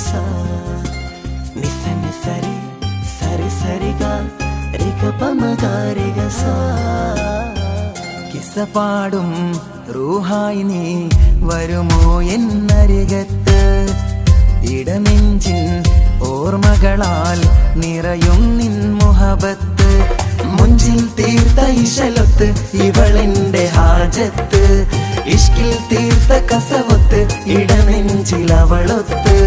sa ni sa ni sa re sa re sa re ga re ga pa ma ga re ga sa. കിസ്സ പാടും റൂഹായി നീ വരുമോ എന്നരികത്ത്? ഇടനെഞ്ചിൻ ഓർമ്മകളാൽ നിറയും നിൻ മുഹബത്ത്. മുഞ്ചിൽ തീർത്ത ഇശലൊത്ത് ഇവളെന്റെ ഹാജത്ത്. ഇഷ്കിൽ തീർത്ത കസവൊത്ത് ഇടനെഞ്ചിലവളൊത്ത്.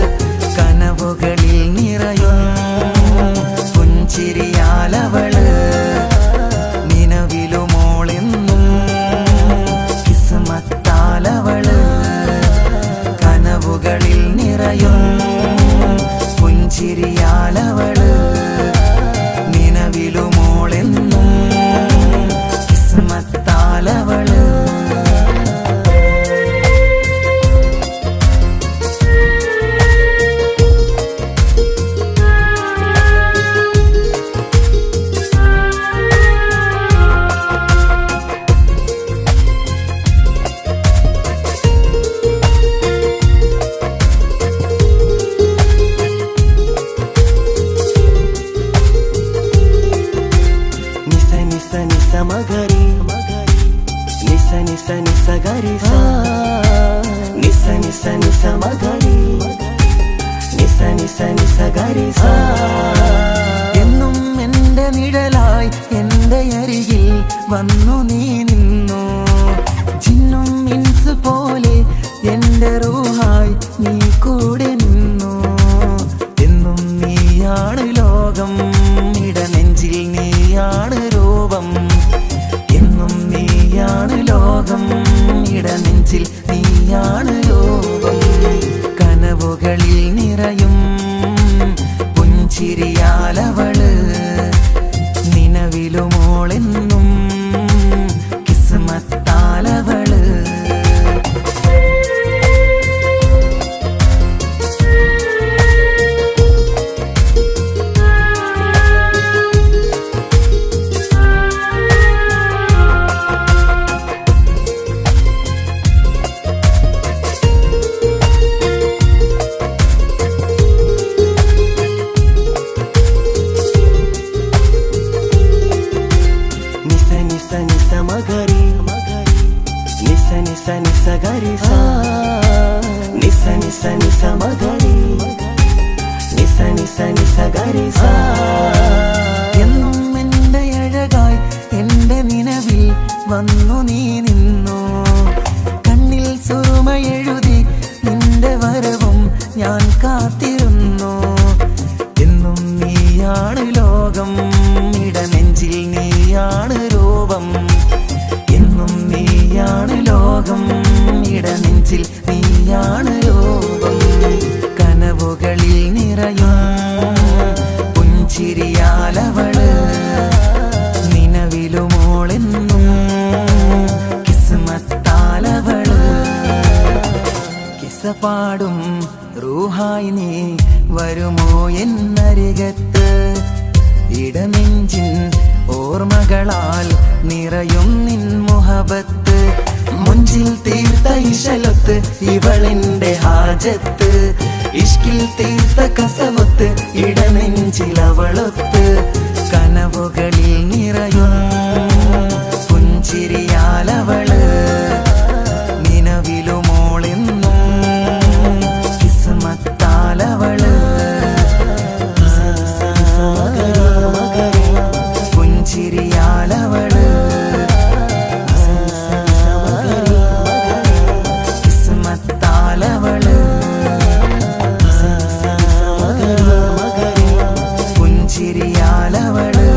കനവുകളിൽ നിറയും പുഞ്ചിരിയാലവള്. നിലവിലുമോളെന്നും കിസ്മത്താലവള്. കനവുകളിൽ നിറയും പുഞ്ചിരിയാലവള്. നിലവിലുമോളെന്നും കിസ്മത്താലവള്. Magari nisa nisa nisa gari sa nisa nisa nisa magari nisa nisa nisa gari sa. എന്നും എൻ്റെ നിഴലായി എൻ്റെ അരികിൽ വന്നു നീ നിന്നു. ജിന്നും ഇൻസ് പോലെ എൻ്റെ റൂഹായി നീ കൂടെ നിന്നു. എന്നും നീയാണ് ലോകം, ഇടനെഞ്ചിൽ നീയാണ് രൂപം. നീയാണ് ലോകം, ഇടനെഞ്ചിൽ നീയാണ് രൂപം. കനവുകളിൽ നിറയും പുഞ്ചിരിയാലവള്. നിലവിലുമോളെന്നും കിസ്മത്താലവള്. Magari nisa nisa nisa gari sa nisa nisa nisa magari nisa nisa nisa gari sa. എന്നും എൻ്റെ അഴകായി എൻ്റെ നിലവിൽ വന്നു നീ നിന്നു. കണ്ണിൽ സുറുമയെഴുതി നിന്റെ വരവും ഞാൻ കാത്തിരുന്നു. എന്നും നീയാണ് ലോകം, ഇടനെഞ്ചിൽ നീയാണ് രൂപം. എന്നും നീയാണ് ലോകം, ഇടനെഞ്ചിൽ നീയാണ് രൂപം. കനവുകളിൽ നിറയും പുഞ്ചിരിയാലവള്. നിലവിലുമോളെന്നും കിസ്മത്താലവള്. കിസ്സ പാടും റൂഹായി നീ വരുമോ എന്നരികത്ത്? ഇടനെഞ്ചിൻ ഓർമ്മകളാൽ നിറയും നിൻ മുഹബത്ത്. മുഞ്ചിൽ തീർത്ത ഇശലൊത്ത് ഇവളെന്റെ ഹാജത്ത്. ഇഷ്കിൽ തീർത്ത കസവൊത്ത് ഇടനെഞ്ചിലവളൊത്ത്. കനവുകളിൽ നിറയും പുഞ്ചിരിയാലവള്. നിലവിലുമോളെന്നും കിസ്മത്താലവള്. പുഞ്ചിരിയാലവള്. കിസ്മത്താലവള്. പുഞ്ചിരിയാലവള്.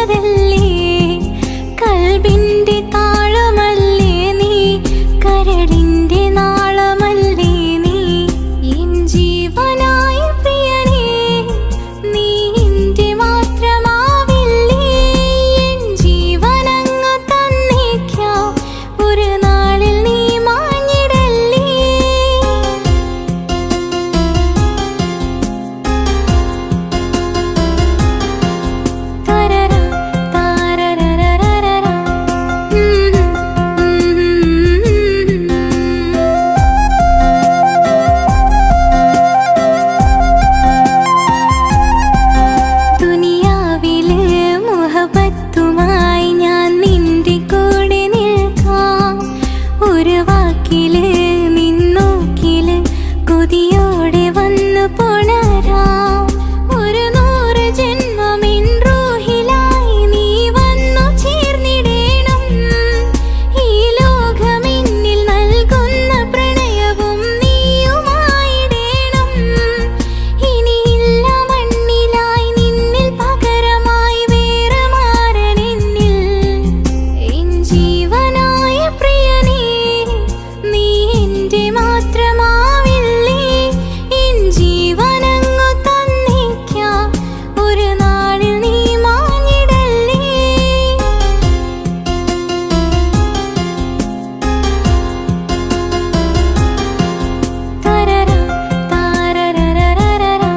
കൊതിച്ചതല്ലേ, കൽബിന്റെ താളമല്ലേ നീ, കരളിന്റെ നാളമല്ലേ നീ, എൻ ജീവനായ പ്രിയനേ നീ എന്റെ മാത്രമാവില്ലേ, എൻ ജീവനങ്ങു തന്നേക്കാം ഒരു നാളിൽ നീ മാഞ്ഞിടല്ലേ. തരരാ താരരരരരരാ ദുനിയാവില് മുഹബത്തുമായി ഞാൻ നിന്റെ കൂടെ നിൽക്കാം, ഒരു വാക്കില് നിന്നോക്കില് കൊതിയോടെ വന്നു പുണരാം, ഒരു 100 ജന്മമെൻ റൂഹിലായി നീ വന്നു ചേർന്നിടേണം, ഈ ലോകമെന്നിൽ നൽകുന്ന പ്രണയവും നീയുമായിടേണം, ഇനിയില്ല മണ്ണിലായി നിന്നിൽ പകരമായി വേറെ മാറനെന്നിൽ, എൻ ജീവനായ പ്രിയനേ നീ എന്റെ മാത്രമാവില്ലേ, എൻ ജീവനങ്ങു തന്നേക്കാം ഒരു നാളിൽ നീ മാഞ്ഞിടല്ലേ. തരരാ താരരരരരാ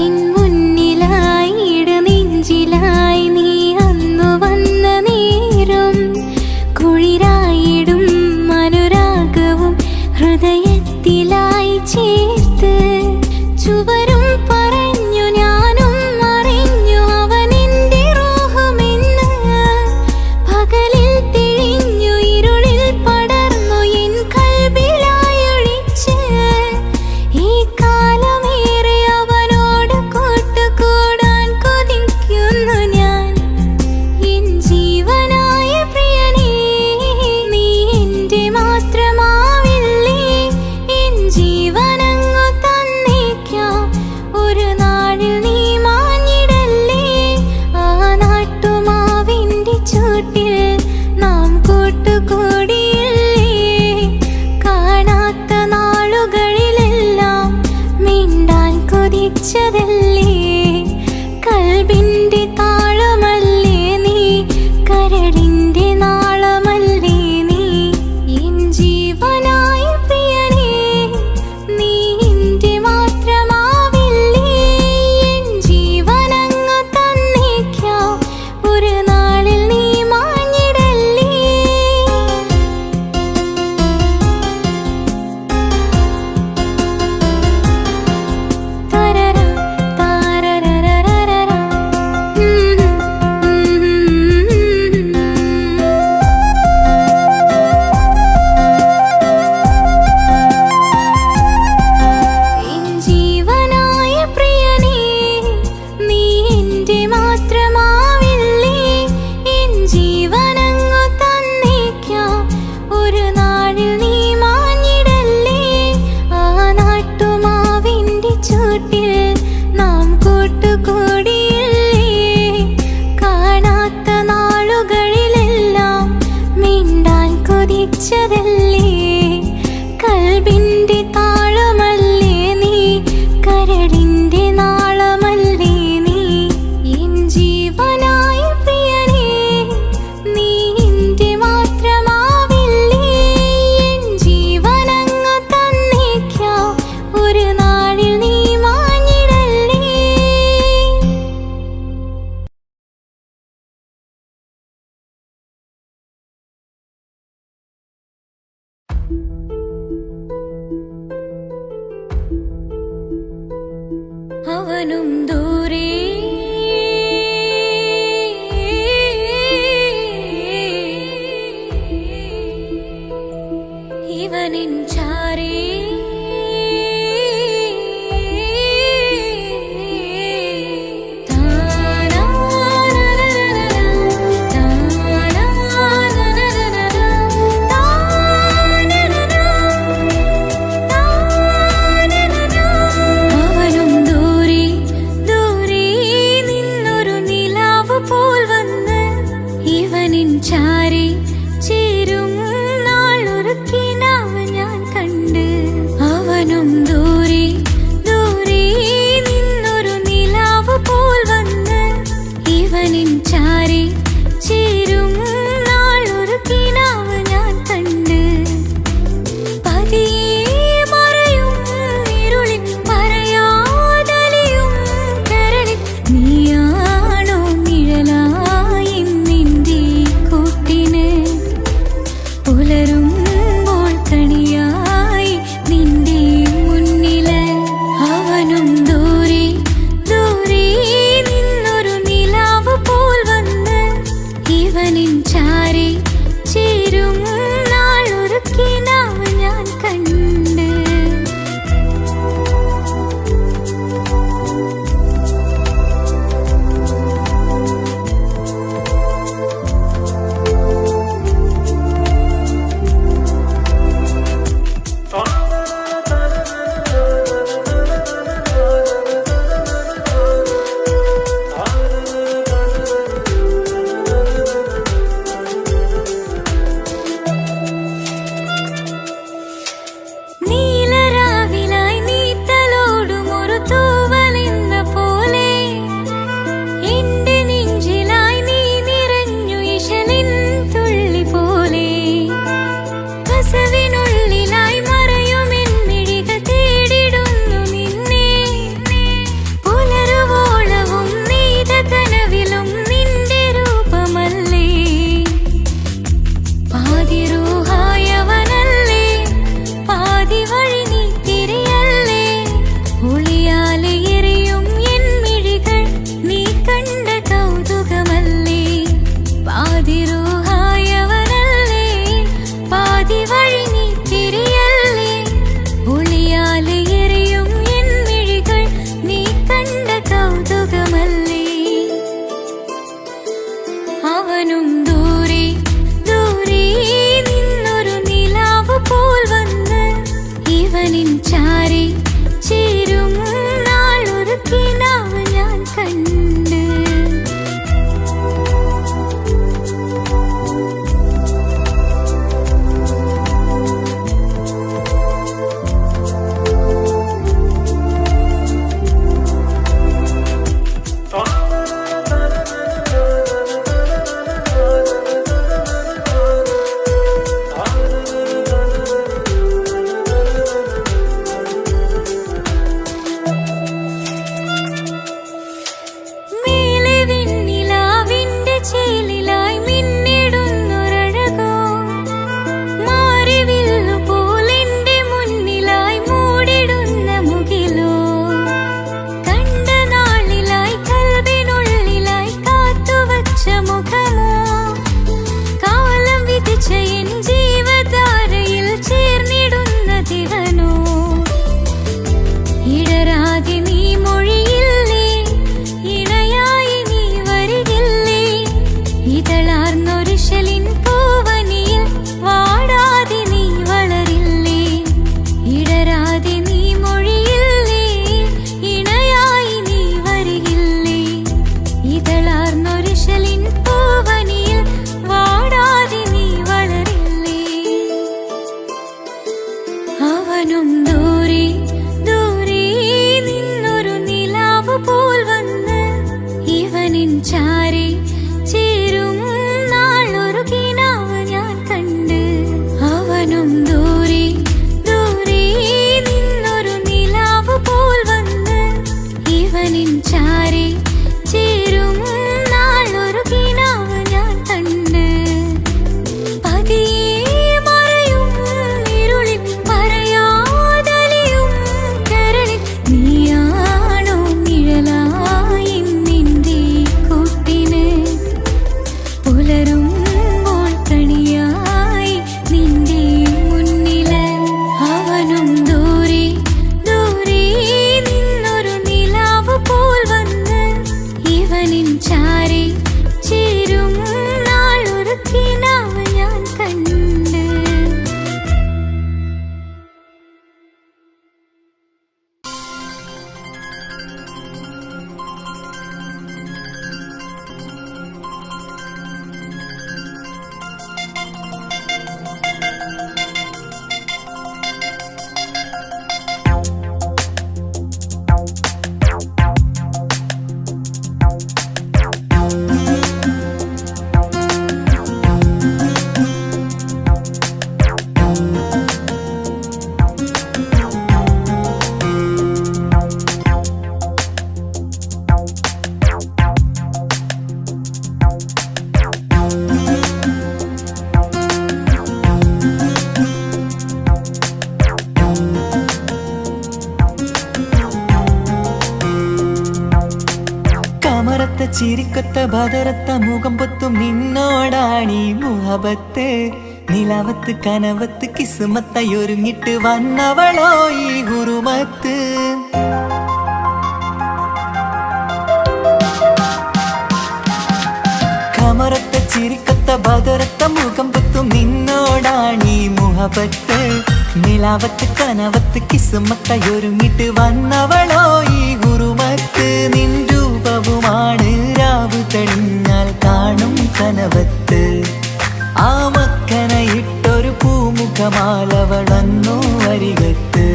എൻ മുന്നിലായി ഇടനെഞ്ചിലായി നീ അന്നു വന്ന നേരം, കുളിരായിടും അനുരാഗവും ഹൃദയത്തിലായി ചേർത്ത്, ചുവരും പറഞ്ഞു ഞാനും അറിഞ്ഞു അവനെന്റെ റൂഹുമെന്ന്, പകലിൽ തെളിഞ്ഞു ഇരുളിൽ പടർന്നു എൻ കൽബിലായൊളിച്ച്, ഈ കാലമേറെ അവനോട് കൂട്ടുകൂടാൻ കൊതിക്കുന്നു ഞാൻ, എൻ ജീവനായ പ്രിയനേ നീ എന്റെ മാത്രമാവില്ലേ, എൻ ജീവനങ്ങു തന്നേക്കാം ഒരു നാളിൽ നീ മാഞ്ഞിടല്ലേ. ആ നാട്ടുമാവിന്റെ ചൂട്ടിൽ നാം കൂട്ടുകൂടിയില്ലേ, കാണാത്ത നാളുകളിലെല്ലാം മിണ്ടാൻ കൊതിച്ചതല്ലേ, കൽബിന്റെ താളമല്ലേ നീ, കരളിന്റെ നാളമല്ലേ നീ, എൻ ജീവനായ പ്രിയനേ നീ എന്റെ മാത്രമാവില്ലേ, എൻ ജീവനങ്ങു തന്നേക്കാം ഒരു നാളിൽ നീ മാഞ്ഞിടല്ലേ. തരരാ താരരരരരാ എൻ ജീവനായ പ്രിയനേ നീ എന്റെ മാത്രമാവില്ലേ, എൻ ജീവനങ്ങു തന്നേക്കാം ഒരു നാളിൽ നീ മാഞ്ഞിടല്ലേ, ആ നാട്ടുമാവിന്റെ ചൂട്ടിൽ നാം കൂട്ടുകൂടിയില്ലേ, കാണാത്ത നാളുകളിലെല്ലാം മിണ്ടാൻ കൊതിച്ചതല്ലേ, കൽബിന്റെ താളമല്ലേ നീ, കരളിന്റെ നാളമല്ലേ നീ, എൻ ജീവനായ പ്രിയനേ നീ എന്റെ മാത്രമാവില്ലേ, എൻ ജീവനങ്ങു തന്നേക്കാം ഒരു നാളിൽ നീ മാഞ്ഞിടല്ലേ. അവനും ദൂരെ ഇവനിൻ ചാരേ താനാ അവനും ദൂരെ ദൂരെ നിന്നൊരു നിലാവ് പോൽ വന്ന് ഇവനിൻ ചാരി ചേരും നാളൊരു കിനാവ് ഞാൻ കണ്ട്. അവനും ദൂരെ ദൂരെ നിന്നൊരു നിലാവ് പോൽ വന്ന് ഇവനിൻ ചാരി ചേരും നാളൊരു കിനാവ് ഞാൻ കണ്ട്. പതിയെ മറയും ഇരുളിൽ പറയാതലിയും കരളിൽ നീയാണോ നിഴലായി നിന്റെ കൂട്ടിന്. പുലരുമ്പോൾ കണിയായി നിന്റെ മുന്നില്. അവനും ദൂരെ ദൂരെ നിന്നൊരു നിലാവ് പോൽ വന്ന് ഇവനിൻ ചാരി ചേരും നാളൊരു കിനാവ് ഞാൻ കണ്ട്. കമറത്ത ചിരിക്കൊത്ത ബദറത്ത മുഖം പൊത്തും നിന്നോടാണീ മുഹബത്ത്. നിലവത്ത് കനവത്ത് കിസ്മത്തായൊരുങ്ങിട്ട് വന്നവളോ ഈ ഗുരുമത്ത്. കമറത്ത ചിരിക്കൊത്ത ബദറത്ത മുഖം പൊത്തും നിന്നോടാണീ മുഹബത്ത്. നിലാവത്ത് കനവത്ത് കിസ്മത്തായൊരുങ്ങിട്ട് വന്നവളോ ഈ ഗുരുമത്ത്. നിൻ രൂപവുമാണ് രാവ് തെളിഞ്ഞാൽ കാണും കനവത്ത്. ആ മക്കനയിട്ടൊരു പൂമുഖമാലവൾ വന്നു വരികത്ത്.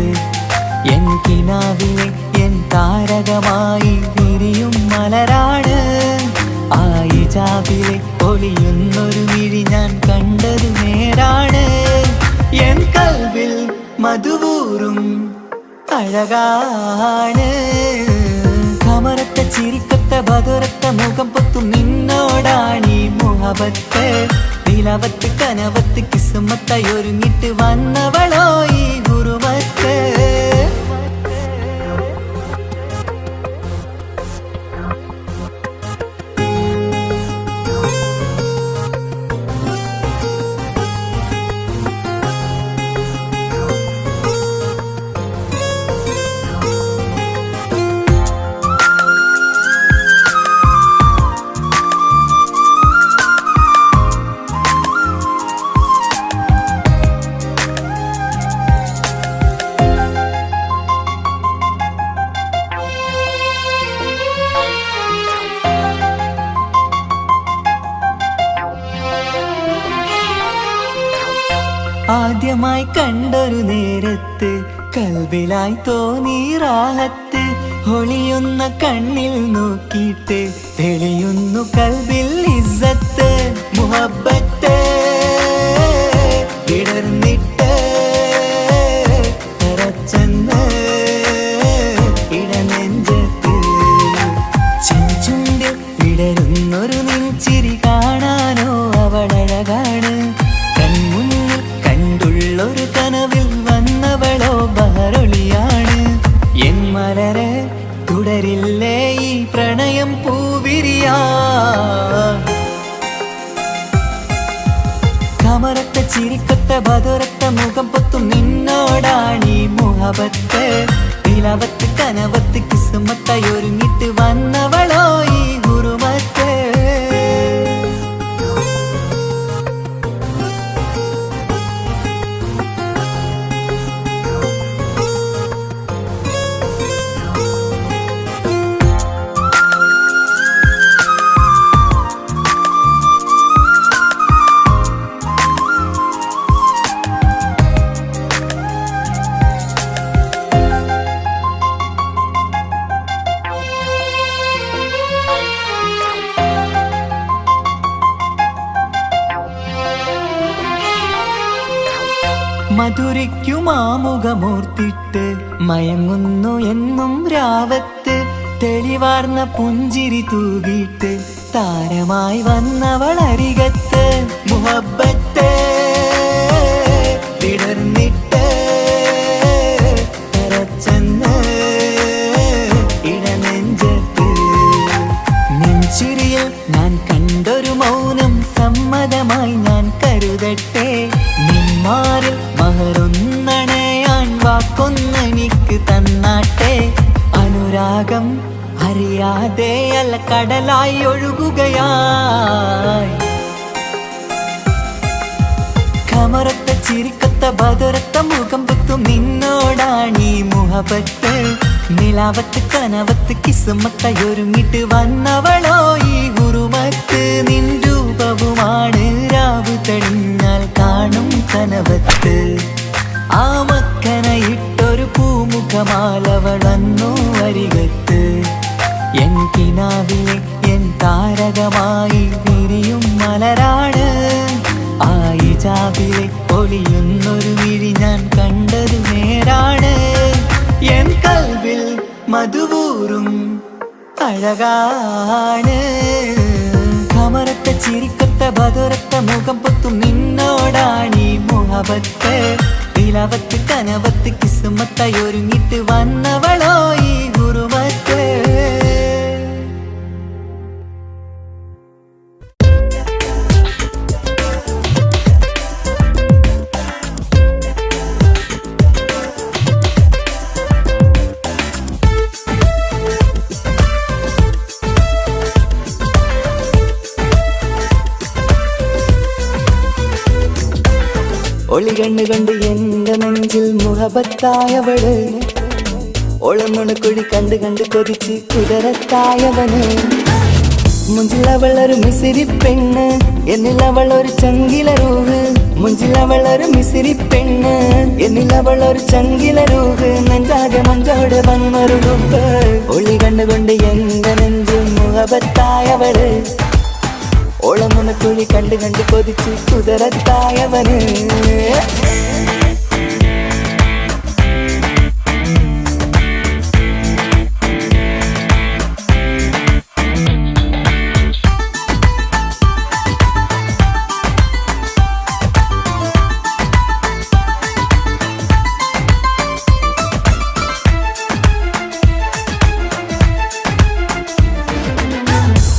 എൻ കിനാവിലെ എൻ താരകമായി വിരിയും മലരാണ്. ആ ഇജാബിലെ ഒളിയുന്നൊരു മിഴി ഞാൻ കണ്ടത് നേരാണ്. എൻ കൽവിൽ മധുവൂറും അഴകാണ്. കമറത്ത ചിരിക്കൊത്ത ബദറത്ത മുഖം പൊത്തും നിന്നോടാണീ മുഹബത്ത്. നിലവത്ത് കനവത്ത് കിസ്മത്തായൊരുങ്ങിട്ട് വന്നവളോ ഈ ഗുരുമത്ത്. ആദ്യമായി കണ്ടൊരു നേരത്ത് കൽബിലായി തോന്നി റാഹത്ത്. ഒളിയുന്ന കണ്ണിൽ നോക്കിയിട്ട് തെളിയുന്നു കൽബിൽ ഇസ്സത്ത്. മുഹബ്ബത്ത് വിടർന്നിട്ട് തറച്ചെന്ന് ഇടനെഞ്ചത്ത്. ചെഞ്ചുണ്ടിൽ വിടരുന്നൊരു നെഞ്ചിരി കാണാനോ അവളഴകാണ്. കൺമുന്നിൽ കണ്ടുള്ളൊരു കനവിൽ വന്നവളോ ബഹറൊളിയാണ്. എൻ മലരെ തുടരില്ലേ ഈ പ്രണയം പൂവിരിയാ. കമറത്ത ചിരിക്കൊത്ത ബദറത്ത മുഖം പൊത്തും നിന്നോടാണീ മുഹബത്ത്. നിലവത്ത് കനവത്ത് കിസ്മത്തായൊരുങ്ങിട്ട് വന്നവളോ ഈ ഗുരുമത്ത്. മധുരിക്കുമാമുഖമൂർത്തിട്ട് മയങ്ങുന്നു എന്നും രാവത്ത് തെളിവാർന്ന പുഞ്ചിരി തൂകിയിട്ട് താരമായി വന്നവൾ അരികത്ത് മുഹബ്ബത്ത് വിടർന്നിട്ട് തരച്ചെന്ന് ഇടനെഞ്ചത്ത് നെഞ്ചിരിയിൽ ഞാൻ കണ്ടൊരു മൗനം സമ്മതമായി ഞാൻ കരുതട്ടെ നിന്മാറിൽ മഹറൊന്നണയാൻ വാക്കൊന്നെനിക്ക് തന്നാട്ടെ അനുരാഗം അറിയാതെ അല്ല കടലായി ഒഴുകുകയായി കമറത്ത ചിരിക്കത്ത ബദറത്ത മുഖം പുത്തും നിന്നോടാണീ മുഹബത്ത് നിലാവത്ത് കനവത്ത് കിസ്മത്തായൊരുങ്ങിട്ട് വന്നവളോ ഈ ഗുരുമത്ത് നിൻ രൂപവുമാണ് രാവ് തെളിഞ്ഞാൽ കാണും കനവത്ത് ആ മക്കനയിട്ടൊരു പൂമുഖമാലവൾ വന്നു അരികത്ത് എൻ കിനാവിലെ എൻ താരകമായി വിരിയും മലരാണ് ആ ഇജാബിലെ ഒളിയുന്നൊരു വിഴി ഞാൻ കണ്ടത് നേരാണ് എൻ കൽവിൽ മധുവൂറും അഴകാണ് കമറത്ത ചിരിക്കത്ത ബദറത്ത മുഖം പൊത്തും നിന്നോടാണീ മുഹബത്ത് നിലവത്ത് കനവത്ത് കിസ്മത്തായൊരുങ്ങിട്ട് വന്നവളോ ഈ ഗുരുമത്ത് ഒളി കണ്ണു കണ്ട് എന്റെ നെഞ്ചിൽ മുഹബത്തായവള് ഒളമുണക്കുഴി കണ്ട് കണ്ട് കൊതിച്ച് കുതിരത്തായവന് മുഞ്ചിലവളൊരു മിസിരി പെണ്ണ് എന്നിലവളൊരു ചങ്കില രൂഹ് മുഞ്ചിലവളൊരു മിസിരി പെണ്ണ് എന്നിലവളൊരു ചങ്കില രൂഹ് നെഞ്ചാകെ മഞ്ചോട് വന്നൊരു ലുക്ക് ഒളി കണ്ടുകൊണ്ട് എന്റെ നെഞ്ചിൽ മുഹബത്തായവള് ഓളമുണക്കുഴി കണ്ട് കണ്ട് കൊതിച്ച് കുതിരത്തായവന്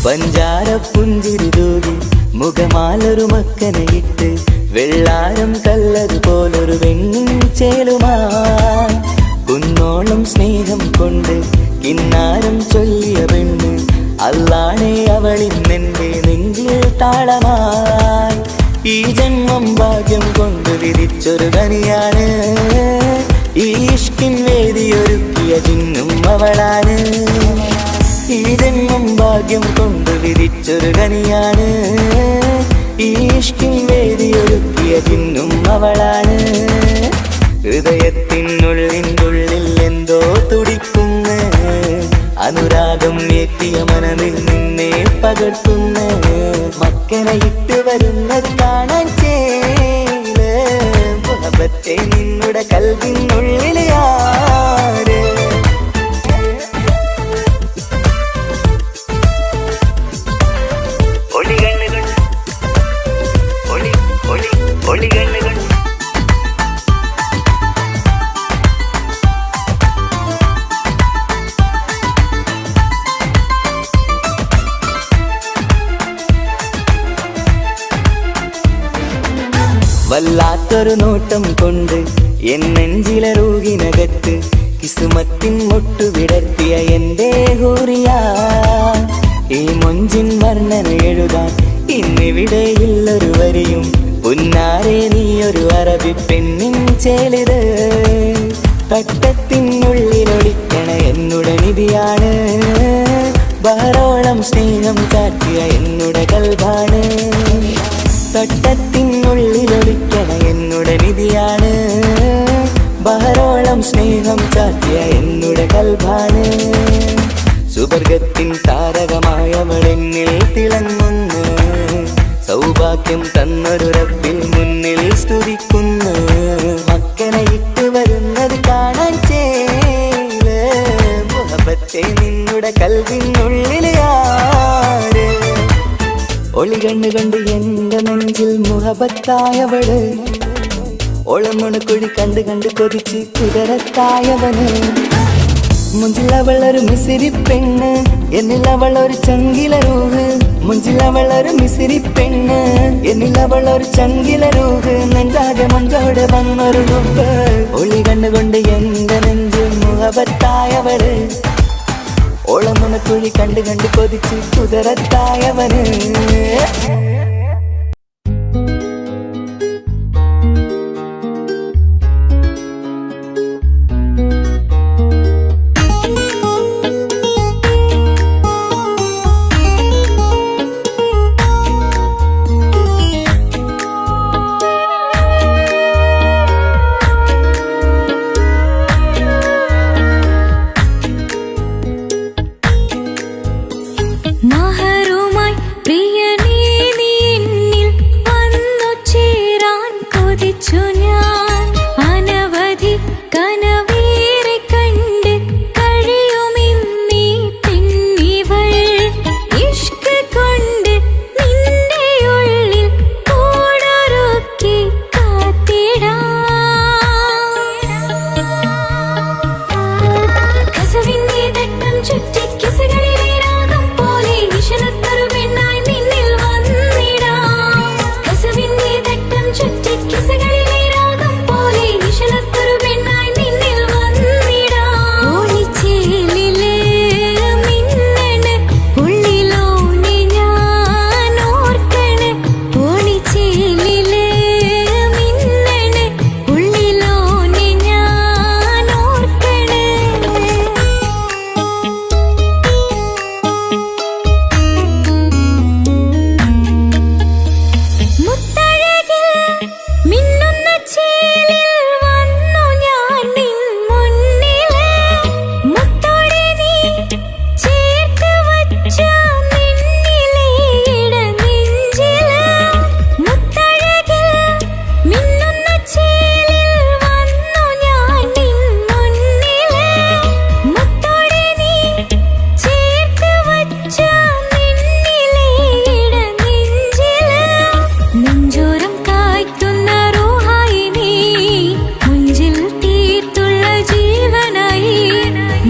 പഞ്ചാര പുഞ്ചിരി തൂകി മുഖമാലൊരു മക്കനയിട്ട് വെള്ളാരം കല്ലതുപോലൊരു വെണ്ണിൻ ചേലുമായി കുന്നോളം സ്നേഹം കൊണ്ട് കിന്നാരം ചൊല്ലിയ പെണ്ണ് അല്ലാണേ അവളിന്നെന്റെ നെഞ്ചിൽ താളമായി ഈ ജന്മം ഭാഗ്യം കൊണ്ട് വിധിച്ചൊരു കനിയാണ് ഈ ഇഷ്കിൻ വേദിയൊരുക്കിയ ജിന്നും അവളാണ് ഈ ജന്മം ഭാഗ്യം കൊണ്ട് വിധിച്ചൊരു കനിയാണ് ഈ ഇഷ്കിൻ വേദിയൊരുക്കിയ ജിന്നും അവളാണ് ഹൃദയത്തിനുള്ളിനുള്ളിൽ എന്തോ തുടിക്കുന്ന അനുരാഗം ഏറ്റിയ മനതിൽ നിന്നെ പകർത്തുന്ന മക്കനെ ഇട്ട് വരുന്നത് കാണാൻ ചേല് മുഹബത്തെ നിന്നുടെ കൽവിനുള്ളിൽ ആര് വല്ലാത്തൊരു നോട്ടം കൊണ്ട് എൻ നെഞ്ചിലെ റൂഹിനകത്ത് കിസ്മത്തിൻ മുട്ടു വിടർത്തിയ എന്റെ ഹൂറിയ ഈ മൊഞ്ചിൻ വർണ്ണന എഴുതാൻ ഇന്നിവിടെയുള്ളൊരു വരിയും പുന്നാരെ നീയൊരു അറബി പെണ്ണിൻ ചേലിത് തട്ടത്തിനുള്ളിലൊളിക്കണ എന്നുടെ നിധിയാണ് ബഹറോളം സ്നേഹം കാട്ടിയ എന്നുടെ കൽബാണ് തട്ടത്തിനുള്ളിലൊളിക്കണ എന്നുടെ നിധിയാണ് ബഹറോളം സ്നേഹം കാട്ടിയ എന്നുടെ കൽബാണ് സുവർഗത്തിൻ താരകമായവളെന്നിൽ തിളങ്ങുന്നു സൗഭാഗ്യം തന്നൊരു റബ്ബിൽ മുന്നിൽ സ്തുതിക്കുന്നു കണ്ണുകൊണ്ട് എന്റെ നെഞ്ചിൽ മുഹബത്തായവള്, ഒളമുണക്കുഴി കണ്ട് കണ്ട് കൊതിച്ച് കുതിരത്തായവന്. മുഞ്ചിലവളൊരു മിസിരി പെണ്ണ്, എന്നിലവളൊരു ചങ്കില രൂഹ്. മുഞ്ചിലവളൊരു മിസിരി പെണ്ണ്, എന്നിലവളൊരു ചങ്കില രൂഹ്. നെഞ്ചാകെ മഞ്ചോടെ വന്നൊരു ലുബ്, ഒളി കണ്ണുകൊണ്ട് എന്റെ നെഞ്ചിൽ മുഹബത്തായവള്, ഒളമുണക്കുഴി കണ്ട് കണ്ട് കൊതിച്ച് കുതിരത്തായവന്. മഹറുമായി പ്രിയനേ നീ എന്നിൽ വന്നു ചേരാൻ കൊതിച്ചു ഞാൻ. അനവധി കനവേറെ കണ്ട് കഴിയുമിന്നീ പെണ്ണിവൾ. ഇഷ്ക് കൊണ്ട് നിന്റെ ഉള്ളിൽ കൂടൊരുക്കി കാത്തിടാം. കസവിന്റെ തട്ടം ചുറ്റി കിസകളിലെ രാഗം പോലെ വിഷലത്തൊരു പെണ്ണായി നിന്നിൽ വന്നിടാം. കസവിന്റെ തട്ടം ചുറ്റി കിസകളിലെ രാഗം പോലെ വിഷലത്തൊരു പെണ്ണായി നിന്നിൽ വന്നിടാം. ഓണിച്ചേലില് മിന്നണ് ഉള്ളിലോനെ ഞാൻ ഓർക്കണ്. ഓണിച്ചേലില് മിന്നണ് ഉള്ളിലോനെ ഞാൻ ഓർക്കണ്. മുത്തഴകിൽ മിന്നുന്ന ചേലിൽ വന്നു ഞാൻ നിൻ മുന്നില്. മുത്തോടെ നീ ചേർത്ത് വച്ച നിന്നിലെ ഇടനെഞ്ചില്. മുത്തഴകിൽ മിന്നുന്ന ചേലിൽ വന്നു ഞാൻ നിൻ മുന്നില്. മുത്തോടെ നീ ചേർത്ത് വച്ച നിന്നിലെ ഇടനെഞ്ചില്. നെഞ്ചോരം കായ്ക്കുന്ന റൂഹായി നീ മുഞ്ചിൽ തീർത്തുള്ള ജീവനായി.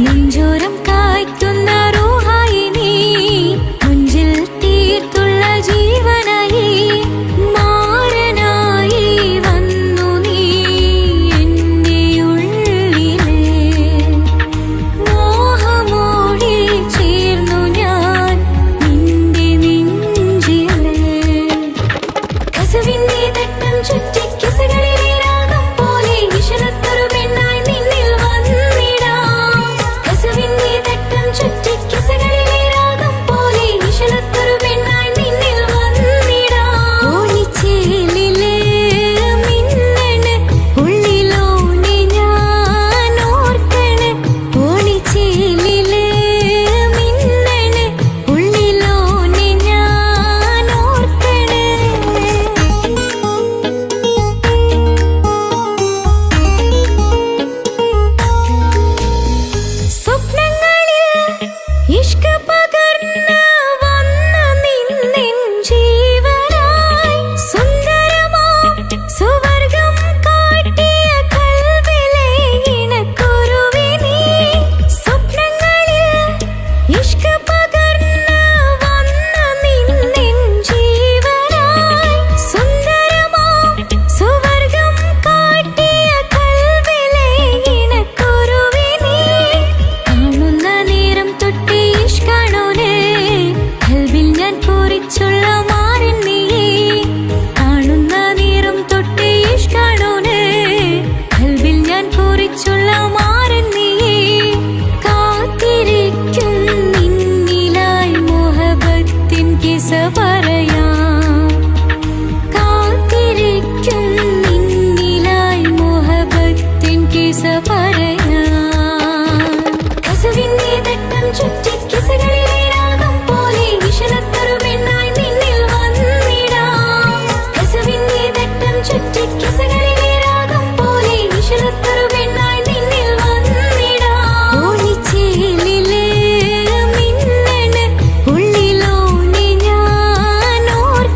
നെഞ്ചോരം കായ്ക്കുന്ന റൂഹായി നീ മുഞ്ചിൽ തീർത്തുള്ള ജീവനായി. മാരനായി വന്നു നീ എൻ്റെ ഉള്ളില്. മോഹമോടെ ചേർന്നു ഞാൻ നിന്റെ നെഞ്ചില്. കസവിന്റെ തട്ടം ചുറ്റി കിസകളിലെ രാഗം പോലെ വിഷലത്തൊരു പെണ്ണായി നിന്നിൽ വന്നിടാം. കസവിന്റെ തട്ടം ചുറ്റി കിസകളിലെ രാഗം പോലെ വിഷലത്തൊരു പെണ്ണായി നിന്നിൽ വന്നിടാം. ഓണിച്ചേലില് മിന്നണ് ഉള്ളിലോനെ ഞാൻ ഓർക്കണ്. ഓണിച്ചേലില് മിന്നണ് ഉള്ളിലോനെ ഞാൻ ഓർക്കണ്. സ്വപ്നങ്ങളിൽ ഇഷ്ക് പകർന്ന് വന്ന നിന്നെൻ ജീവനായി. സുന്ദരമാം സുവർഗം കാട്ടിയ കൽവിലെ ഇണക്കുരുവി നീ. സ്വപ്നങ്ങളിൽ ഇഷ്ക് പകർന്ന് വന്ന നിന്നെൻ ജീവനായി. സുന്ദരമാം സുവർഗം കാട്ടിയ കൽവിലെ ഇണക്കുരുവി നീ. കാണുന്ന നേരം തൊട്ട് ഇഷ്കാണോനെ കൽവിൽ ഞാൻ പൂരിച്ചുള്ള മാരൻ നീയേ. കാണുന്ന നേരം തൊട്ട് ഇഷ്കാണോനെ കൽവിൽ ഞാൻ പൂരിച്ചുള്ള മാരൻ നീയേ. കാത്തിരിക്കും നിന്നിലായി മുഹബത്തിൻ കിസ പറയാം. കാത്തിരിക്കും നിന്നിലായി മുഹബത്തിൻ കിസ പറയാം. കസവിന്റെ തട്ടം ചുറ്റി കിസകളിലെ രാഗം പോലെ വിഷലത്തൊരു പെണ്ണായി നിന്നിൽ വന്നിടാം. കസവിന്റെ തട്ടം ചുറ്റി കിസകളിലെ രാഗം പോലെ വിഷലത്തൊരു പെണ്ണായി നിന്നിൽ വന്നിടാം. ഓണിച്ചേലില് മിന്നണ് ഉള്ളിലോനെ ഞാൻ ഓർക്കണ്.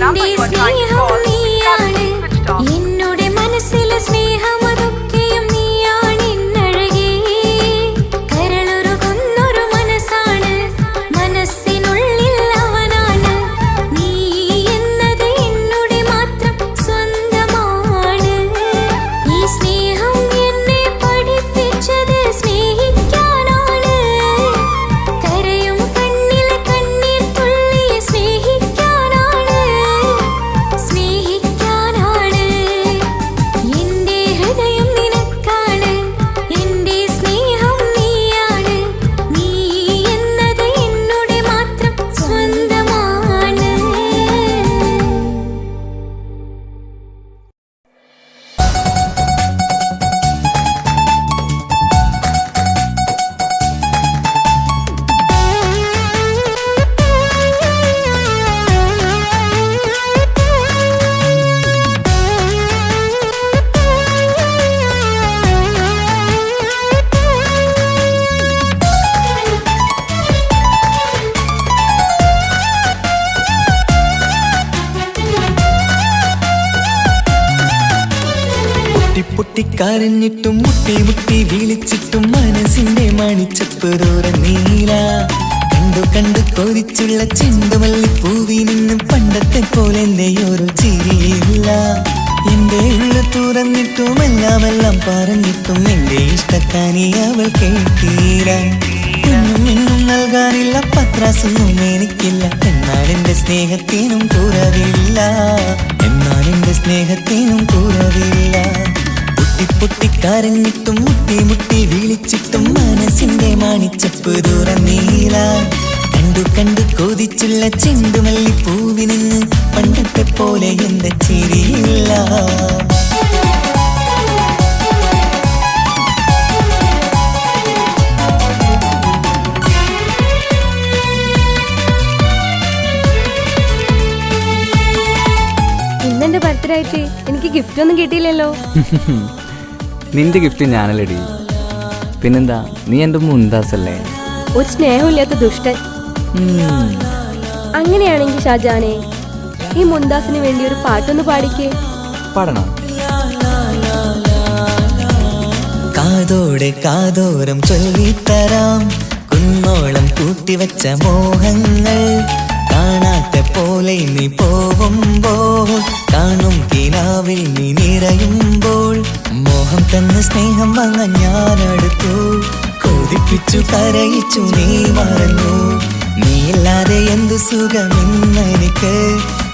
എന്റെ സ്നേഹം നീയാണ് എന്നുടെ മനസ്സിലെ സ്നേഹം അതൊക്കെയും നീയാണ് എന്നഴകേ കരളുരുകുന്നൊരു മനസ്സാണ് മനസ്സിനുള്ളിൽ അവനാണ് നീ എന്നത് എന്നുടെ മാത്രം സ്വന്തമാണ് ഈ സ്നേഹം എന്നെ പഠിപ്പിച്ചത് സ്നേഹിക്കാനാണ് കരയും കണ്ണിലെ കണ്ണീർ തുള്ളിയെ സ്നേഹിക്കാനാണ് എന്റെ ഹൃദയം നിനക്കാണ് എന്റെ സ്നേഹം നീയാണ് നീ എന്നത് എന്നുടെ മാത്രം സ്വന്തമാണ്. പൊട്ടിക്കരഞ്ഞിട്ടും മുട്ടി മുട്ടി വിളിച്ചിട്ടും മനസ്സിന്റെ മണിച്ചപ്പ് നീല കണ്ടു കണ്ടു കൊതിച്ചുള്ള ചെണ്ടുമല്ലി പൂവി നിന്നും പണ്ടത്തെ പോലെ എന്റെ ഒരു ചിരിയില്ല എന്റെ ഉള്ളു തുറന്നിട്ടും എല്ലാം പറഞ്ഞിട്ടും എന്റെ ഇഷ്ടക്കാനി അവൾ കേട്ടീര എന്നും നൽകാനില്ല പത്രാസൊന്നും എനിക്കില്ല എന്നാൽ എന്റെ സ്നേഹത്തിനും കുറവില്ല പൊട്ടിക്കരഞ്ഞിട്ടും മുട്ടി മുട്ടി വിളിച്ചിട്ടും മനസ്സിന്റെ മണിച്ചപ്പ് നീല കണ്ടു കണ്ടു കൊതിച്ചുള്ള ചെണ്ടുമല്ലി പൂവി നിന്ന് പണ്ടത്തെ പോലെ എന്റെ ചിരിയില്ല ഇന്നെന്റെ ബർത്ത്ഡേ ആയിട്ട് എനിക്ക് ഗിഫ്റ്റ് ഒന്നും കിട്ടിയില്ലല്ലോ. നിന്റെ ഗിഫ്റ്റ് ഞാനല്ലടി, പിന്നെന്താ, നീ എൻ്റെ മുന്താസല്ലേ. ഒരു സ്നേഹമില്ലാത്ത ദുഷ്ടൻ. അങ്ങനെയാണെങ്കിൽ ഷാജാനെ, ഈ മുന്താസിന് വേണ്ടി ഒരു പാട്ടൊന്ന് പാടിക്കേ. പാടണം. കാതോടെ കാതോരം ചൊല്ലിത്തരാം കുന്നോളം കൂട്ടിവച്ച മോഹങ്ങൾ കാണാത്ത പോലെ നീ പോവുമ്പോൾ കാണും കിനാവിൽ നീ നിറയുമ്പോൾ മോഹം തന്ന സ്നേഹം വാങ്ങാൻ ഞാനെടുത്തു കൊതിപ്പിച്ചു കരയിച്ചു നീ മറന്നു നീയില്ലാതെ എന്തു സുഖമെന്നെനിക്ക്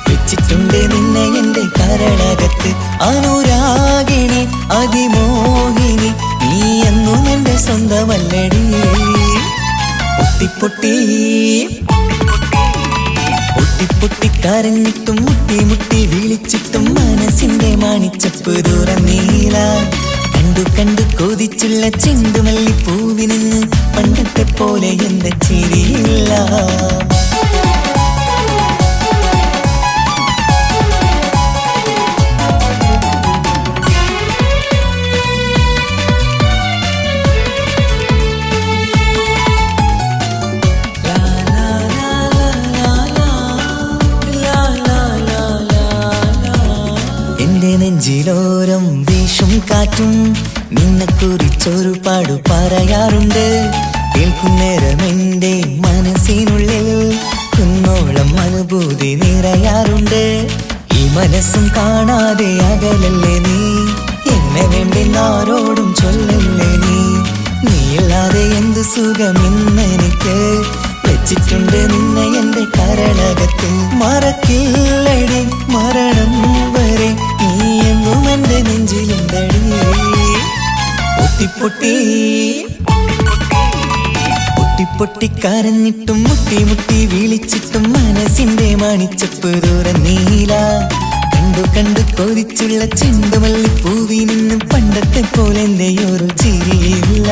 വെച്ചിട്ടുണ്ട് നിന്നെ എന്റെ കരളകത്ത് അനുരാഗിണി അതിമോഹിനി നീ എന്നും എന്റെ സ്വന്തമല്ലടി പൊട്ടി പൊട്ടിക്കരഞ്ഞിട്ടും മുട്ടി മുട്ടി വിളിച്ചിട്ടും മനസ്സിന്റെ മണിച്ചപ്പ് നീല കണ്ടു കണ്ടു കൊതിച്ചുള്ള ചെണ്ടുമല്ലി പൂവി നിന്ന് പണ്ടത്തെ പോലെ എന്റെ ചിരിയില്ല നെഞ്ചിലോരം വീശും കാറ്റും നിന്നെക്കുറിച്ചൊരു പാടു പറയാറുണ്ട് കേൾക്കുന്നേരം എന്റെ മനസ്സിനുള്ളിൽ കുന്നോളം അനുഭൂതി നിറയാറുണ്ട് ഈ മനസ്സും കാണാതെ അകലല്ലേ നീ എന്നെ വേണ്ടി ആരോടും ചൊല്ലല്ലേ നീയില്ലാതെ എന്ത് സുഖമെന്നെനിക്ക് വെച്ചിട്ടുണ്ട് നിന്നെ എന്റെ കരളകത്ത് മറക്കില്ലടി മരണം വരെ നീ എന്നും എന്റെ നെഞ്ചിലുണ്ടടി പൊട്ടിക്കരഞ്ഞിട്ടും മുട്ടി മുട്ടി വിളിച്ചിട്ടും മനസ്സിന്റെ മണിച്ചപ്പ് നീല കണ്ടു കണ്ടു കൊതിച്ചുള്ള ചെണ്ടുമല്ലി പൂവി നിന്നും പണ്ടത്തെ പോലെ എന്റെ ഒരു ചിരിയില്ല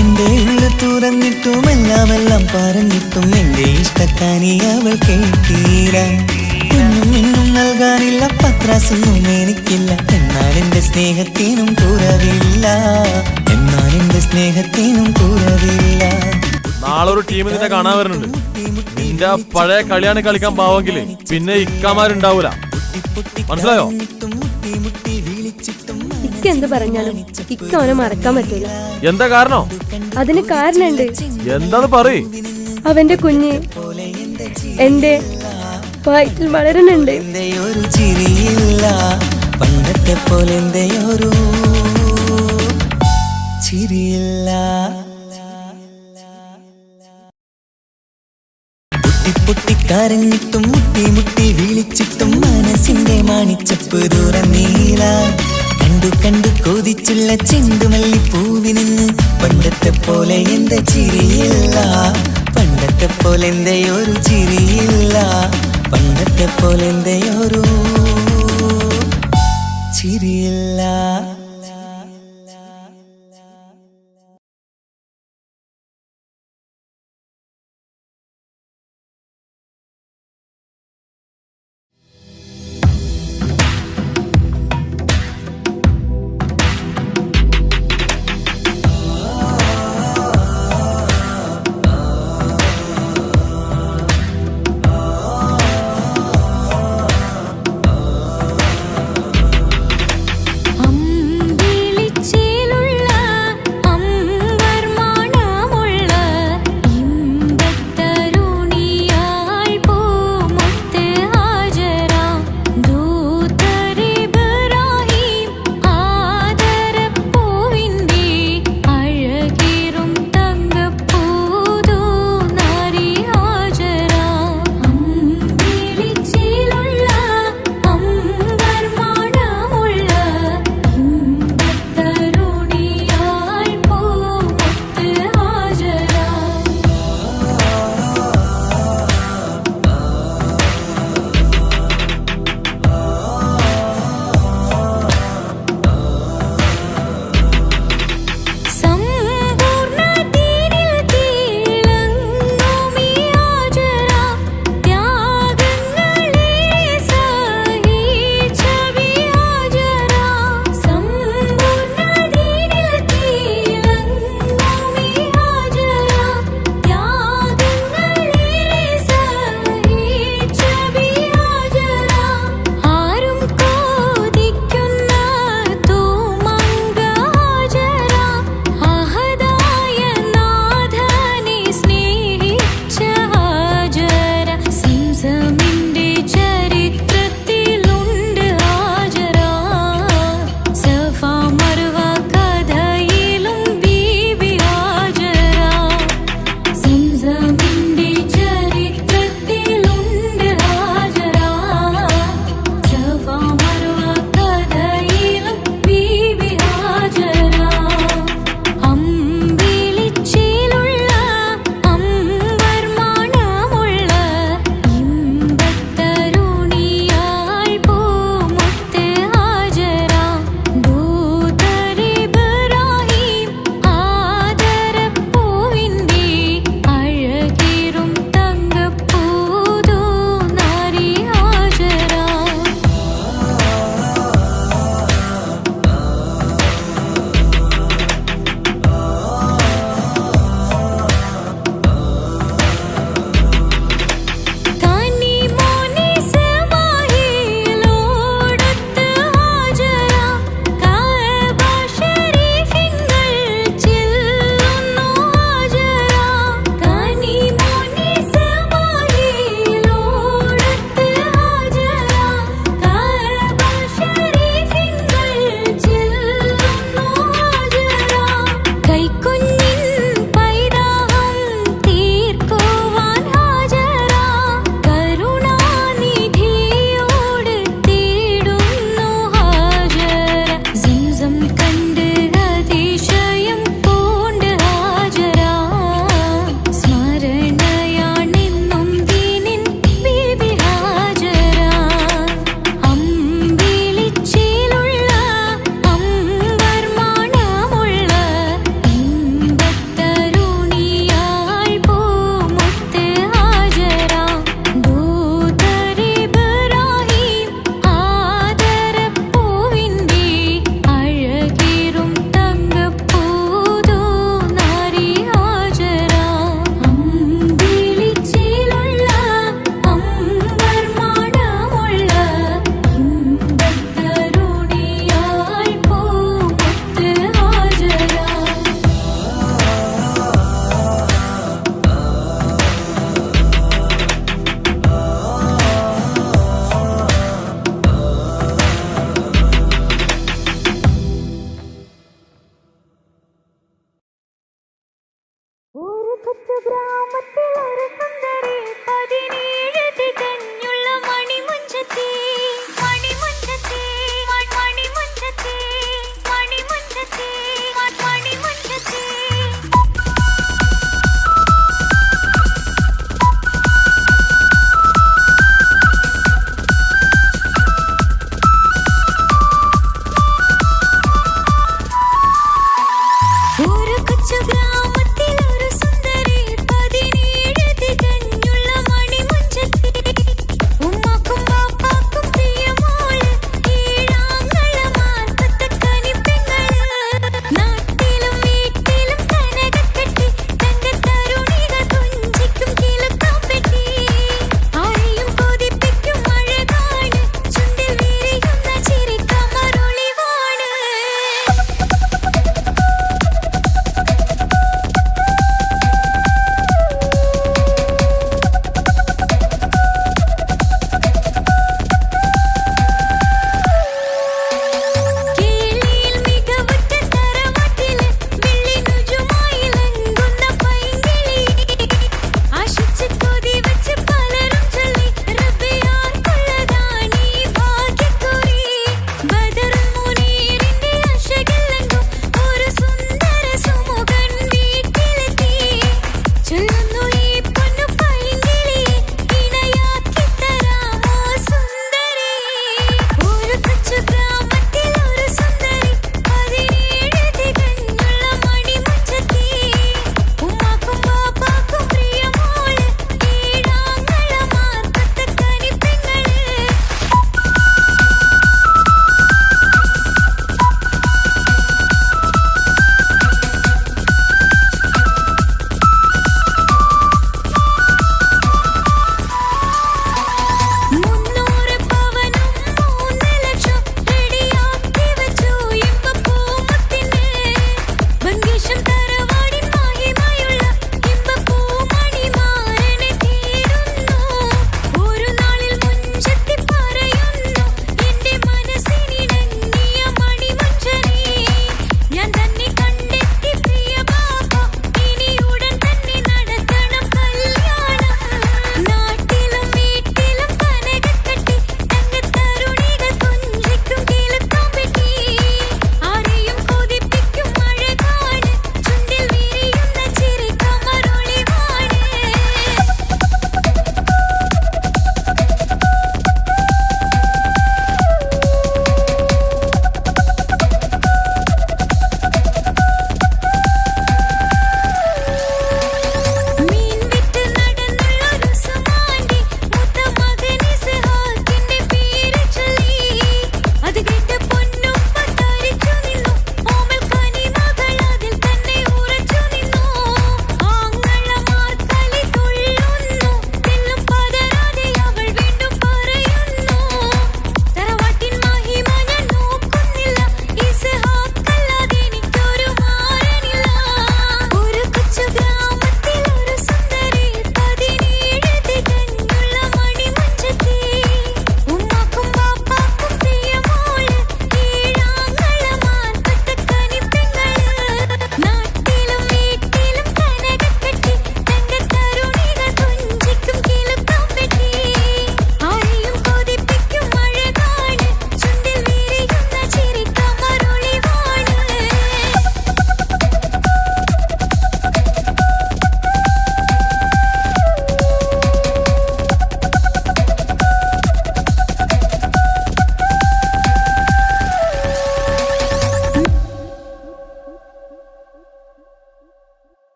എന്റെ ഉള്ളു തുറന്നിട്ടും എല്ലാം പറഞ്ഞിട്ടും എന്റെ ഇഷ്ടക്കാനി അവൾ കേട്ടീര എന്നും നൽകാനില്ല പത്രാസൊന്നും എനിക്കില്ല എന്നാൽ എന്റെ സ്നേഹത്തിനും കുറവില്ല നാളെ ഒരു ടീം നിന്നെ കാണാൻ വരുന്നുണ്ട്. നിന്റെ ആ പഴയ കളിയാണ് കളിക്കാൻ പാവെങ്കില് പിന്നെ ഇക്കമാരുണ്ടാവൂല. മനസ്സിലായോ? ഇക്ക എന്ത് പറഞ്ഞാലും ഇക്ക അവനെ മറക്കാൻ പറ്റൂല. എന്താ കാരണം? അതിന് കാരണുണ്ട്. എന്താന്ന് പറയ്. അവന്റെ കുഞ്ഞ് എന്റെ വയറ്റിൽ വളരുന്നുണ്ട്. ഒരു ചിരിയില്ല പണ്ടത്തെ പോലെ ഒരു ചിരിയില്ല. പൊട്ടിക്കരഞ്ഞിട്ടും മുട്ടി മുട്ടി വിളിച്ചിട്ടും മനസ്സിന്റെ മാണിച്ചപ്പ് തുറന്നീല. കണ്ടു കണ്ടു കൊതിച്ചുള്ള ചെണ്ടുമല്ലിപ്പൂവിന് പണ്ടത്തെ പോലെ എന്റെ ചിരിയില്ല. പണ്ടത്തെ പോലെ ഒരു ചിരിയില്ല. പണ്ടത്തെ പോലെ ഒരു ചിരിയില്ല. അമ്മ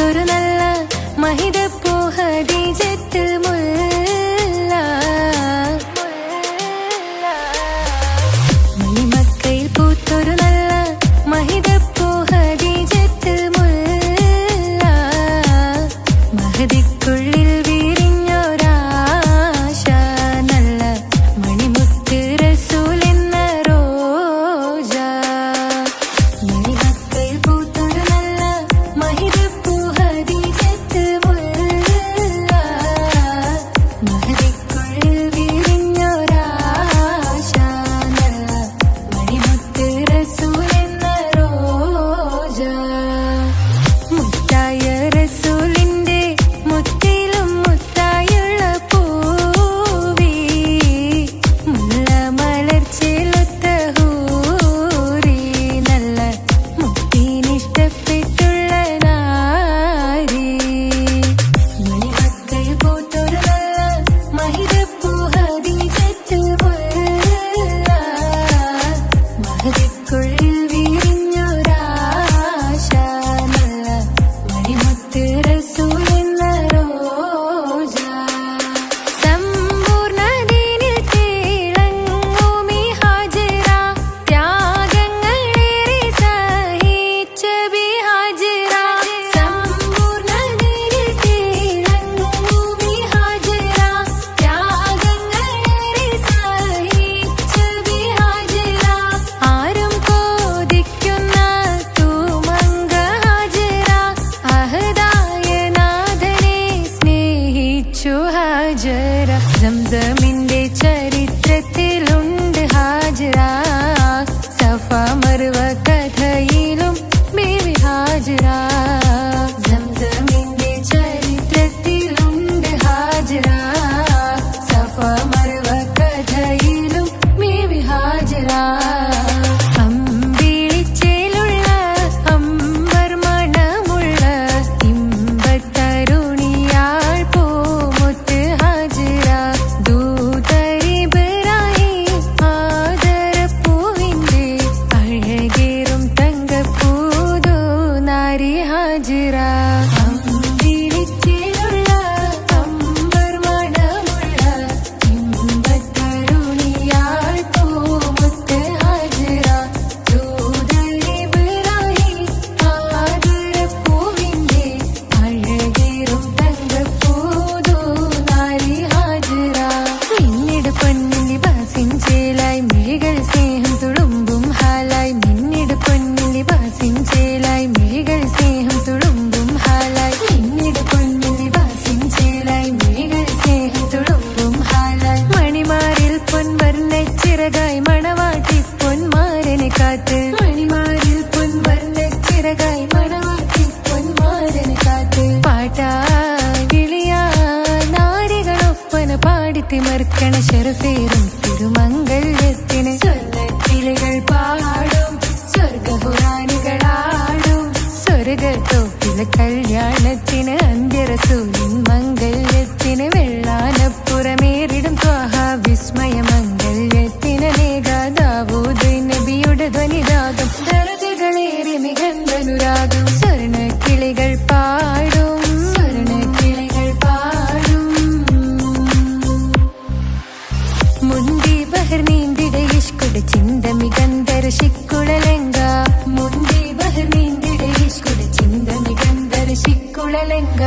പൂത്തൊരു നല്ല മഹിതപ്പൂ ഹദീജത്ത് മുല്ല മണിമക്കയിൽ പൂത്തൊരു നല്ല മഹിതപ്പൂ ഹദീജത്ത് മുല്ല മഹദിക്കുള്ളിൽ വിരിഞ്ഞൊരാശ നല്ല മണിമുത്ത് റസൂൽ എന്ന റോജ മണിമക്കയിൽ പൂത്തൊരു നല്ല മഹിതപ്പൂ ഹദീജത്ത് മുല്ല മഹദിക്കുള്ളിൽ വിരിഞ്ഞൊരാശ നല്ല മണിമുത്ത് റസൂൽ എന്ന റോജ മുത്തായ റസൂലിന്റെ മുത്തിലും മുത്തായുള്ള പൂവി മുല്ല മലർച്ചെലുത്ത ഹൂറി നല്ല മുത്തിനിഷ്ടപ്പെട്ടുള്ള നാരി മണിമക്കയിൽ പൂത്തൊരു നല്ല മഹിതപ്പൂ ഹദീജത്ത് മുല്ല മഹദിക്കുള്ളിൽ വിരിഞ്ഞൊരാശ നല്ല മണിമുത്ത് റസൂൽ എന്ന റോജ സമ്പൂർണ്ണദീനിൽ തിളങ്ങുമീ ഹാജറ ത്യാഗങ്ങളേറെ സഹിച്ച ബിഹാജറ സമ്പൂർണ്ണദീനിൽ തിളങ്ങുമീ ഹാജറ ത്യാഗങ്ങളേറെ സഹിച്ച ബിഹാജറ ആരും കോതിക്കുന്ന തൂമങ്ക ഹാജറ അഹദായ നാഥനെ സ്നേഹിച്ചു ഹാജറ സംസമിന്റെ ചരിത്രത്തിലുണ്ട് ഹാജറ സഫ മർവ കഥയിലും ബീവി ഹാജറ സംസമിന്റെ ചരിത്രത്തിലുണ്ട് ഹാജറ സഫ മർവ കഥയിലും ബീവി ഹാജറ അമ്പിളിച്ചേലുള്ള അമ്പർ മണമുള്ള ഇമ്പത്തരുണിയാൾ പൂമുത്ത് ഹാജറ ദൂതരിബ്രാഹിം ആദരപ്പൂവിന്റെ അഴകേറും തങ്കപ്പൂതോ നാരി ഹാജറ അമ്പിളിച്ചേലുള്ള അമ്പർ മണമുള്ള ഇമ്പത്തരുണിയാൾ പൂമുത്ത് ഹാജറ ദൂതരിബ്രാഹിം ആദരപ്പൂവിന്റെ അഴകേറും തങ്കപ്പൂതോ നാരി ഹാജറ മിന്നിട് പൊന്നിൻ ലിബാസിൻ ചേലായി മിഴികൾ സ്നേഹം തുളുമ്പും ഹാലായി മിന്നിട് പൊന്നിൻ ലിബാസിൻ ചേലായി മിഴികൾ സ്നേഹം തുളുമ്പും ഹാലായി മിന്നിട് പൊന്നിൻ ലിബാസിൻ ചേലായി മിഴികൾ സ്നേഹം തുളുമ്പും ഹാലായി മണിമാരിൽ പൊൻവർണ്ണച്ചിറകായി മണവാട്ടി പൊന്മാരനെ കാത്ത് മണിമാരിൽ പൊൻവർണ്ണച്ചിറകായി മണവാട്ടി പൊന്മാരനെ കാത്ത് പാട്ടായി വിളിയായി നാരികളൊപ്പന പാടിത്തിമർക്കണ ശരഫേറും തിരുമംഗല്യത്തിന് സ്വർണ്ണക്കിളികൾ പാടും സ്വർഗപുരാണികളാടും സ്വർഗത്തോപ്പില കല്യാണത്തിന് അന്ത്യറസൂലിൻ മംഗല്യത്തിന് വെള്ളാനപ്പുറമേറിടും ത്വാഹ വിസ്മയ മംഗല്യത്തിന് നേകാദാവൂദ് നബിയുടെ ധ്വനിരാഗം ദരജകളേറി മികന്ധനുരാഗം സ്വർണ്ണക്കിളികൾ പാടും സ്വർണ്ണക്കിളികൾ പാടും മുന്തി ബഹർ നീന്തിട ഇഷ്കുട ചിന്ത മികന്ധര ശിക്കുളലങ്ക മുന്തി ബഹർ നീന്തിട ഇഷ്കുട ചിന്ത മികന്ധര ശിക്കുളലങ്ക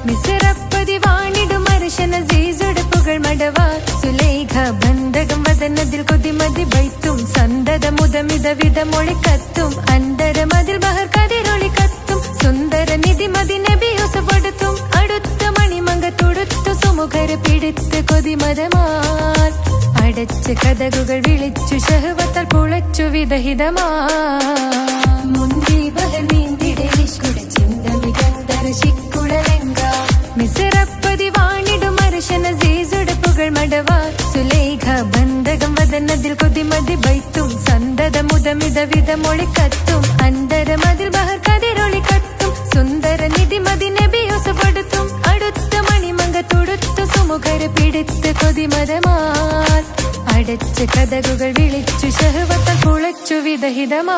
മിസറപ്പതി വാണിടും അർശന സീസുട പുകൾ മടവ സുലൈഖ ബന്ധകം വദനതിൽ കൊതിമതി ബൈത്തും സന്തത മുതമിത വിധമൊളി കത്തും അന്തരമതിൽ ബഹർ കതിരൊളി കത്തും സുന്ദര നിധി മതി നബി യൂസഫടുത്തും അടുത്ത മണിമങ്ക തുടുത്തു സുമുഖര പിടിത്ത് കൊതിമതമാൽ അടച്ച് കഥകുകൾ വിളിച്ചു ശഹവത്താൽ പുളച്ചു വിദഹിതമാ മുന്തി ബഹർ നീന്തിട ഇഷ്കുട ചിന്ത മികന്ധര ശിക്കുളലങ്ക മിസറപ്പതി വാണിടും അർശന സീസുട പുകൾ മടവ സുലൈഖ ബന്ധകം വദനതിൽ കൊതിമതി ബൈത്തും സന്തത മുതമിത വിധമൊളി കത്തും അന്തരമതിൽ ബഹർ കതിരൊളി കത്തും സുന്ദര നിധി മതി നബി യൂസഫടുത്തും അടുത്ത മണിമങ്ക തുടുത്തു സുമുഖര പിടിത്ത് കൊതിമതമാൽ അടച്ച് കഥകുകൾ വിളിച്ചു ശഹവത്താൽ പുളച്ചു വിധ 的 的吗？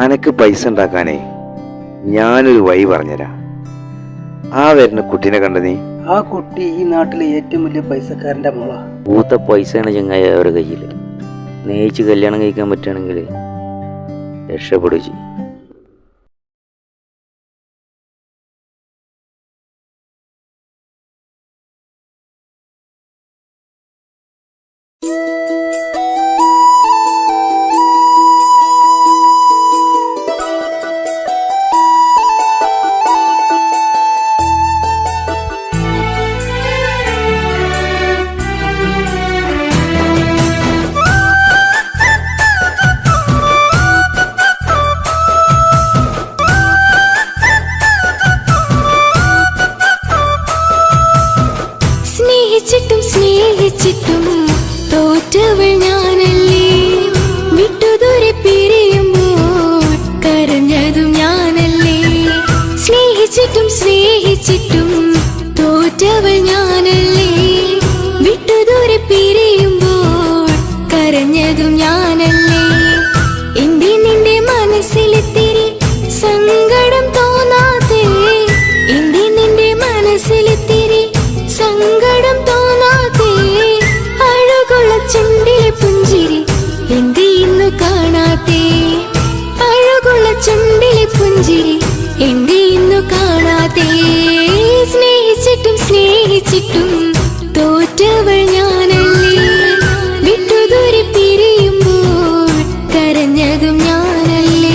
അനക്ക് പൈസ ഉണ്ടാക്കാനേ ഞാനൊരു വഴി പറഞ്ഞുതരാം. ആ വരുന്ന കുട്ടീനെ കണ്ട നീ? ആ കുട്ടി ഈ നാട്ടിലെ ഏറ്റവും വലിയ പൈസക്കാരന്റെ മോളാ. പൂത്ത പൈസയാണ് ചങ്ങായി അവരുടെ കയ്യിൽ. സ്നേഹിച്ച് കല്യാണം കഴിക്കാൻ പറ്റുകയാണെങ്കിൽ രക്ഷപ്പെടുക ചെയ്യും. സ്നേഹിച്ചിട്ടും തോറ്റവൾ ഞാനല്ലേ. വിട്ടുദൂരെ പിരിയുമ്പോൾ കരഞ്ഞതും ഞാനല്ലേ. സ്നേഹിച്ചിട്ടും തോറ്റവൾ ഞാനല്ലേ. വിട്ടുദൂരെ പിരിയുമ്പോൾ കരഞ്ഞതും ഞാനല്ലേ. എന്റെ നിന്റെ മനസ്സിലെത്തിരി സങ്കടം തോന്നാതെ, എന്റെ നിന്റെ മനസ്സിലെത്തിരി സങ്കടം തോന്നാതെ, അഴകുള്ള ചുണ്ടിലെ പുഞ്ചിരി എന്തേ ഇന്നു കാണാതെ. അഴകുള്ള ചുണ്ടിലെ പുഞ്ചിരി എന്തേ ഇന്നു കാണാതെ. സ്നേഹിച്ചിട്ടും തോറ്റവൾ ഞാനല്ലേ. വിട്ടുദൂരെ പിരിയുമ്പോൾ കരഞ്ഞതും ഞാനല്ലേ.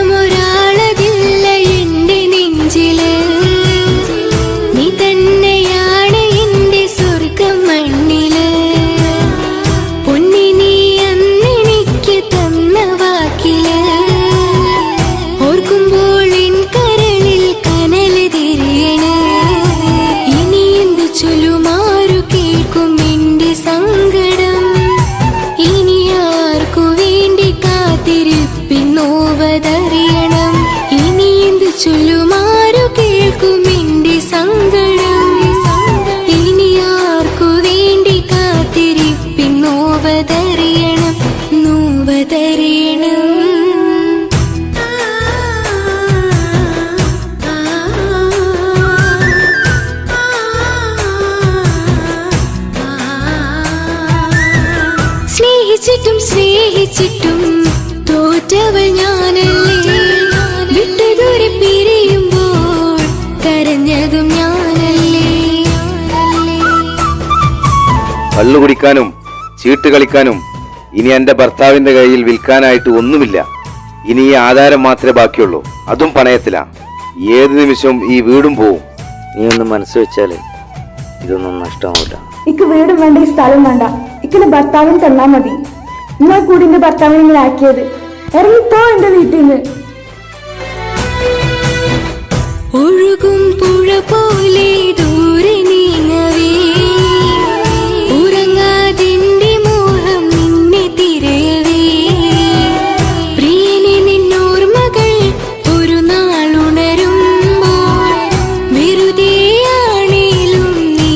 പകരമൊരാളതില്ല എന്റെ നെഞ്ചില്. നീ തന്നെയാണ് എന്റെ സ്വർഗം മണ്ണില്. പൊന്നി നീ അന്നെനിക്ക് തന്ന വാക്കില് ഓർക്കുമ്പോൾ എൻ കരളിൽ കനല് തിരിയണ്. ഇനി എന്ത് ചൊല്ലുമാരു കേൾക്കും എന്റെ സങ്കടം. ഇനി ആർക്കു വേണ്ടി കാത്തിരിപ്പിന്നോവതറിയണം. ഇനി എന്ത് ചൊല്ലുമാരു കേൾക്കും എന്റെ സങ്കടം. ഇനി ആർക്കു വേണ്ടി കാത്തിരിപ്പിന്നോവതറിയണം, നോവതറിയണം. സ്നേഹിച്ചിട്ടും തോറ്റവൾ ഞാനല്ലേ. വിട്ടുദൂരെ പിരിയുമ്പോൾ കരഞ്ഞതും ഞാനല്ലേ. കള്ളു കുടിക്കാനും ചീട്ട് കളിക്കാനും ഇനി എന്റെ ഭർത്താവിന്റെ കയ്യിൽ വിൽക്കാനായിട്ട് ഒന്നുമില്ല. ഇനി ഈ ആധാരം മാത്രമേ ബാക്കിയുള്ളൂ, അതും പണയത്തിലാ. ഏത് നിമിഷവും ഈ വീടും പോവും. നീ ഒന്ന് മനസ്സ് വെച്ചാല് ഇതൊന്നും നഷ്ടമാവില്ല. ഇക്ക് വീടും വേണ്ട, ഈ സ്ഥലം വേണ്ട. ഇക്കിന്റെ ഭർത്താവിന് തന്നാ മതി. നിങ്ങൾ കൂടി എന്റെ ഭർത്താവിനെ ഇങ്ങനെ ആക്കിയത്. ഇറങ്ങിപ്പോ എന്റെ വീട്ടിൽ നിന്ന്. ഒഴുകും പുഴ പോലെ ദൂരെ നീങ്ങവേ, ഉറങ്ങാതിന്റെ മോഹം നിന്നെ തിരയവേ. പ്രിയനെ നിന്നോർമകൾ ഒരു നാളുണരുമ്പോൾ വെറുതെയാണേലും നീ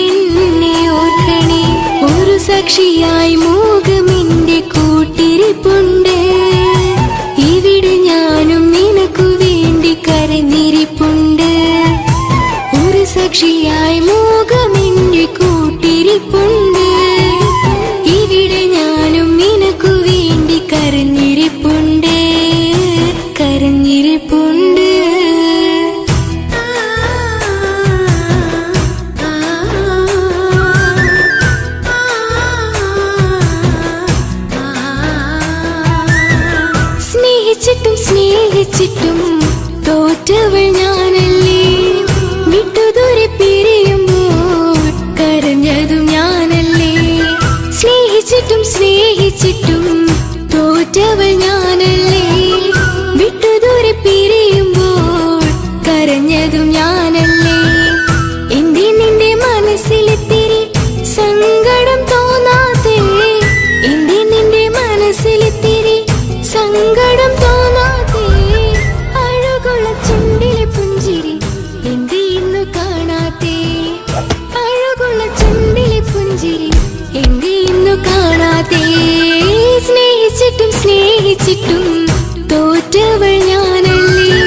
എന്നെ ഓർക്കണേ. ഒരു സാക്ഷിയായി മോഹമെന്റെ കൂട്ടിരിപ്പുണ്ട്. ഇവിടെ ഞാനും നിനക്കു വേണ്ടി കരഞ്ഞിരിപ്പുണ്ട്. ഒരു സാക്ഷിയായി മോഹമെന്റെ കൂട്ടിരിപ്പുണ്ട്. ഇവിടെ ഞാനും നിനക്കു വേണ്ടി കരഞ്ഞിരിപ്പുണ്ട്, കരഞ്ഞിരിപ്പുണ്ട്. സ്നേഹിച്ചിട്ടും തോറ്റവൾ ഞാനല്ലേ. വിട്ടുദൂരെ പിരിയുമ്പോൾ കരഞ്ഞതും ഞാനല്ലേ. സ്നേഹിച്ചിട്ടും തോറ്റവൾ ഞാനല്ലേ. വിട്ടുദൂരെ പിരിയുമ്പോൾ സ്നേഹിച്ചിട്ടും സ്നേഹിച്ചിട്ടും തോറ്റവൾ ഞാനല്ലേ,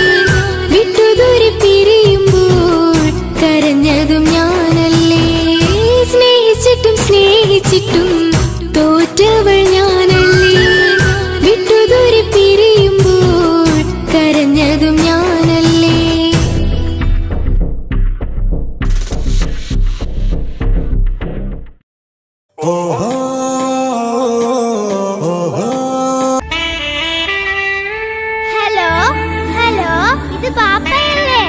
വിട്ടുദൂരെ പിരിയുമ്പോൾ കരഞ്ഞതും ഞാനല്ലേ. സ്നേഹിച്ചിട്ടും സ്നേഹിച്ചിട്ടും തോറ്റവൾ ഞാനല്ലേ, വിട്ടുദൂരെ പിരിയുമ്പോൾ കരഞ്ഞതും ഞാനല്ലേ. ഹലോ ഹലോ, ഇത് പാപ്പയല്ലേ?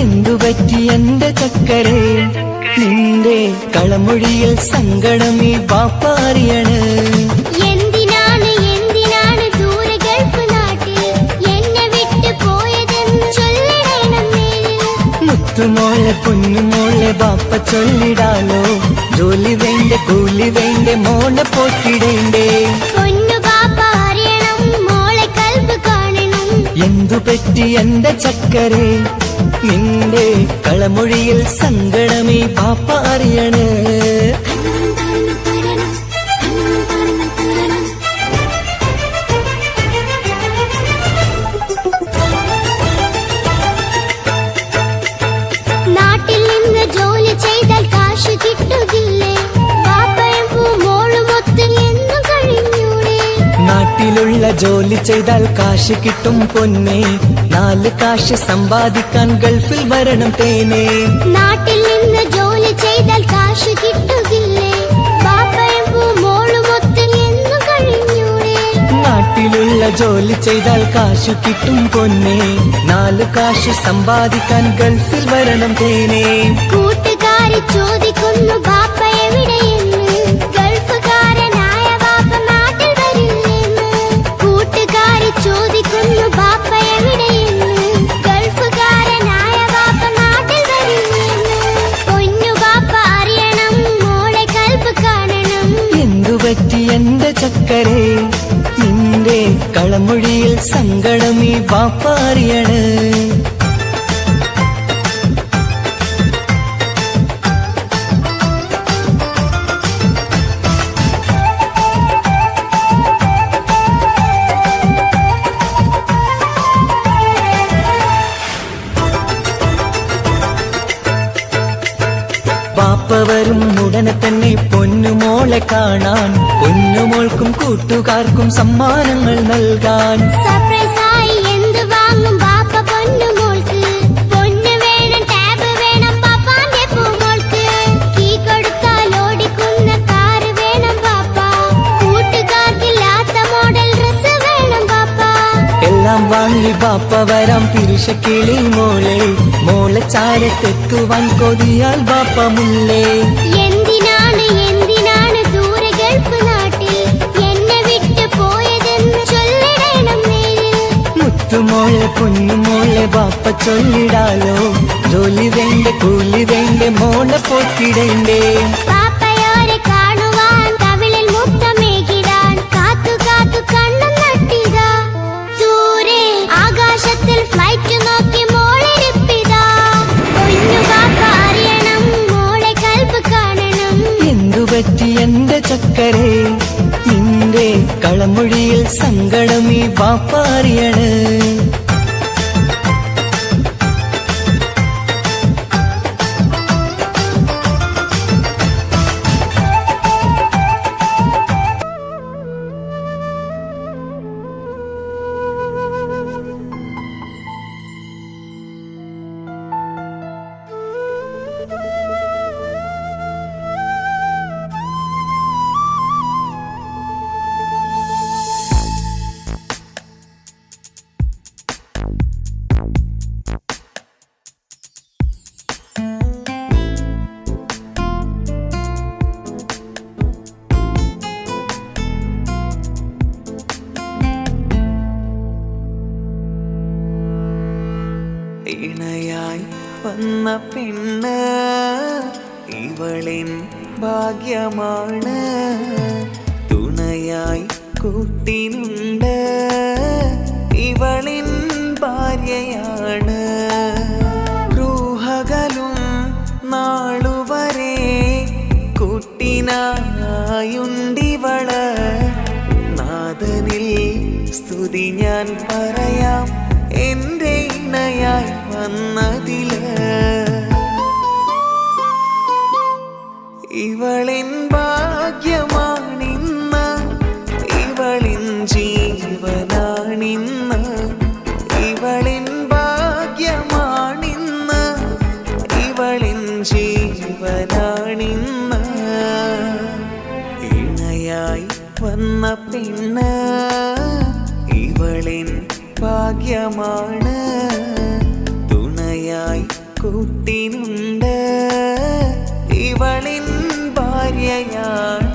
എന്തുപറ്റി എന്റെ ചക്കരെ, നിന്റെ കളമൊഴിയിൽ സങ്കടമീ ബാപ്പ അറിയണ്. എന്തിനാണ് എന്തിനാണ് ദൂരെ ഗൾഫ് നാട്ടിൽ എന്നെ വിട്ട് പോയതെന്ന് ചൊല്ലിടണം നേരിൽ. മുത്തുമോളെ പൊന്നുമോളെ ബാപ്പ ചൊല്ലിടാലോ, ജോലി വേണ്ട കൂലി വേണ്ട മോളെ പോറ്റിടേണ്ടേ. പൊന്നു ബാപ്പ അറിയണം, മോളെ കൽബ് കാണണം. എന്തുപറ്റി എന്റെ ചക്കരെ, നിന്റെ കളമൊഴിയിൽ സങ്കടമീ ബാപ്പ അറിയണ്. നാട്ടിൽ നിന്ന് ജോലി ചെയ്താൽ കാശ് കിട്ടുകില്ലേ, ബാപ്പയും മോളുമൊത്ത് എന്നും കഴിഞ്ഞൂടെ. നാട്ടിലുള്ള ജോലി ചെയ്താൽ കാശ് കിട്ടും പൊന്നെ, 4 കാശ് സമ്പാദിക്കാൻ ഗൾഫിൽ വരണം തേനെ. നാട്ടിൽ നിന്ന് ജോലി ചെയ്താൽ കാശ് കിട്ടുകില്ലേ, ബാപ്പയും മോളുമൊത്ത് എന്നും കഴിഞ്ഞൂടെ. നാട്ടിലുള്ള ജോലി ചെയ്താൽ കാശ് കിട്ടും പൊന്നെ, 4 കാശ് സമ്പാദിക്കാൻ ഗൾഫിൽ വരണം തേനെ. കൂട്ടുകാരി ചോദിക്കുന്നു ബാപ്പ എവിടെയെന്ന്, ഗൾഫുകാരനായ ബാപ്പ നാട്ടിൽ വരില്ലെന്ന്. കൂട്ടുകാരി ചോദിക്കുന്നു ബാപ്പ എവിടെയെന്ന്, ഗൾഫുകാരനായ ബാപ്പ നാട്ടിൽ വരില്ലെന്ന്. പൊന്നു ബാപ്പ അറിയണം, മോളെ കൽബ് കാണണം. എന്തുപറ്റി എന്റെ ചക്കരെ, നിന്റെ കളമൊഴിയിൽ സങ്കടമീ ബാപ്പ അറിയണ്. ബാപ്പ വരും ഉടനെ തന്നെ പൊന്നുമോളെ കാണാൻ, പൊന്നുമോൾക്കും കൂട്ടുകാർക്കും സമ്മാനങ്ങൾ നൽകാൻ. സർപ്രൈസായി എന്ത് വാങ്ങും ബാപ്പ പൊന്നു മോൾക്ക്, പൊന്നു വേണം ടാബ് വേണം പാപ്പാന്റെ പൂമോൾക്ക്. കീ കൊടുത്താൽ ഓടിക്കുന്ന കാറ് വേണം ബാപ്പ, കൂട്ടുകാർക്കില്ലാത്ത മോഡൽ ഡ്രസ് വേണം ബാപ്പ. എല്ലാം വാങ്ങി ബാപ്പ വരാം പിരിശക്കിളി മോളെ, മോളെ ചാരത്തെത്തുവാൻ കൊതിയാൽ ബാപ്പ മുല്ലേ. എന്തിനാണ് എന്തിനാണ് ദൂരെ ഗൾഫ് നാട്ടിൽ എന്നെ വിട്ട് പോയതെന്ന് ചൊല്ലിടണം നേരിൽ. മുത്തുമോളെ പൊന്നുമോളെ ബാപ്പ ചൊല്ലിടാലോ, ജോലി വേണ്ട കൂലി വേണ്ട മോളെ പോറ്റിടേണ്ടേ. പാപ്പയോരെ കാണുവാൻ കവിളിൽ മുത്തമേകിടാൻ കാത്തു കാത്തു കണ്ണും നട്ടിതാ. ദൂരെ ആകാശത്തിൽ ഫ്ലൈറ്റ് നോക്കി മോളിരിപ്പിതാ. പൊന്നു ബാപ്പ അറിയണം, മോളെ കൽബ് കാണണം. എന്തുപറ്റി എന്റെ ചക്കരെ, നിന്റെ കളമൊഴിയിൽ സങ്കടമീ ബാപ്പ അറിയണ്. വന്ന പെണ്ണ് ഇവളിൻ ഭാഗ്യമാണ് തുണയായി കൂട്ടിനുണ്ട് ഇവളിൻ ഭാര്യയാണ് റൂഹകലും നാളുവരെ കൂട്ടിനായുണ്ടിവള് നാദനിൽ സ്തുതി ഞാൻ പറയാം എൻ്റെ ഇണയായി വന്നതില് ഇവളിൻ ഭാഗ്യമാണിന്ന് ഇവളിൻ ജീവനാണിന്ന് ഇവളിൻ ഭാഗ്യമാണിന്ന് ഇവളിൻ ജീവനാണിന്ന് ഇണയായി വന്ന പെണ്ണ് ഇവളിൻ ഭാഗ്യമാണ് തുണയായി കൂട്ടിനുണ്ട് ഇവളിൻ ഭാര്യയാണ്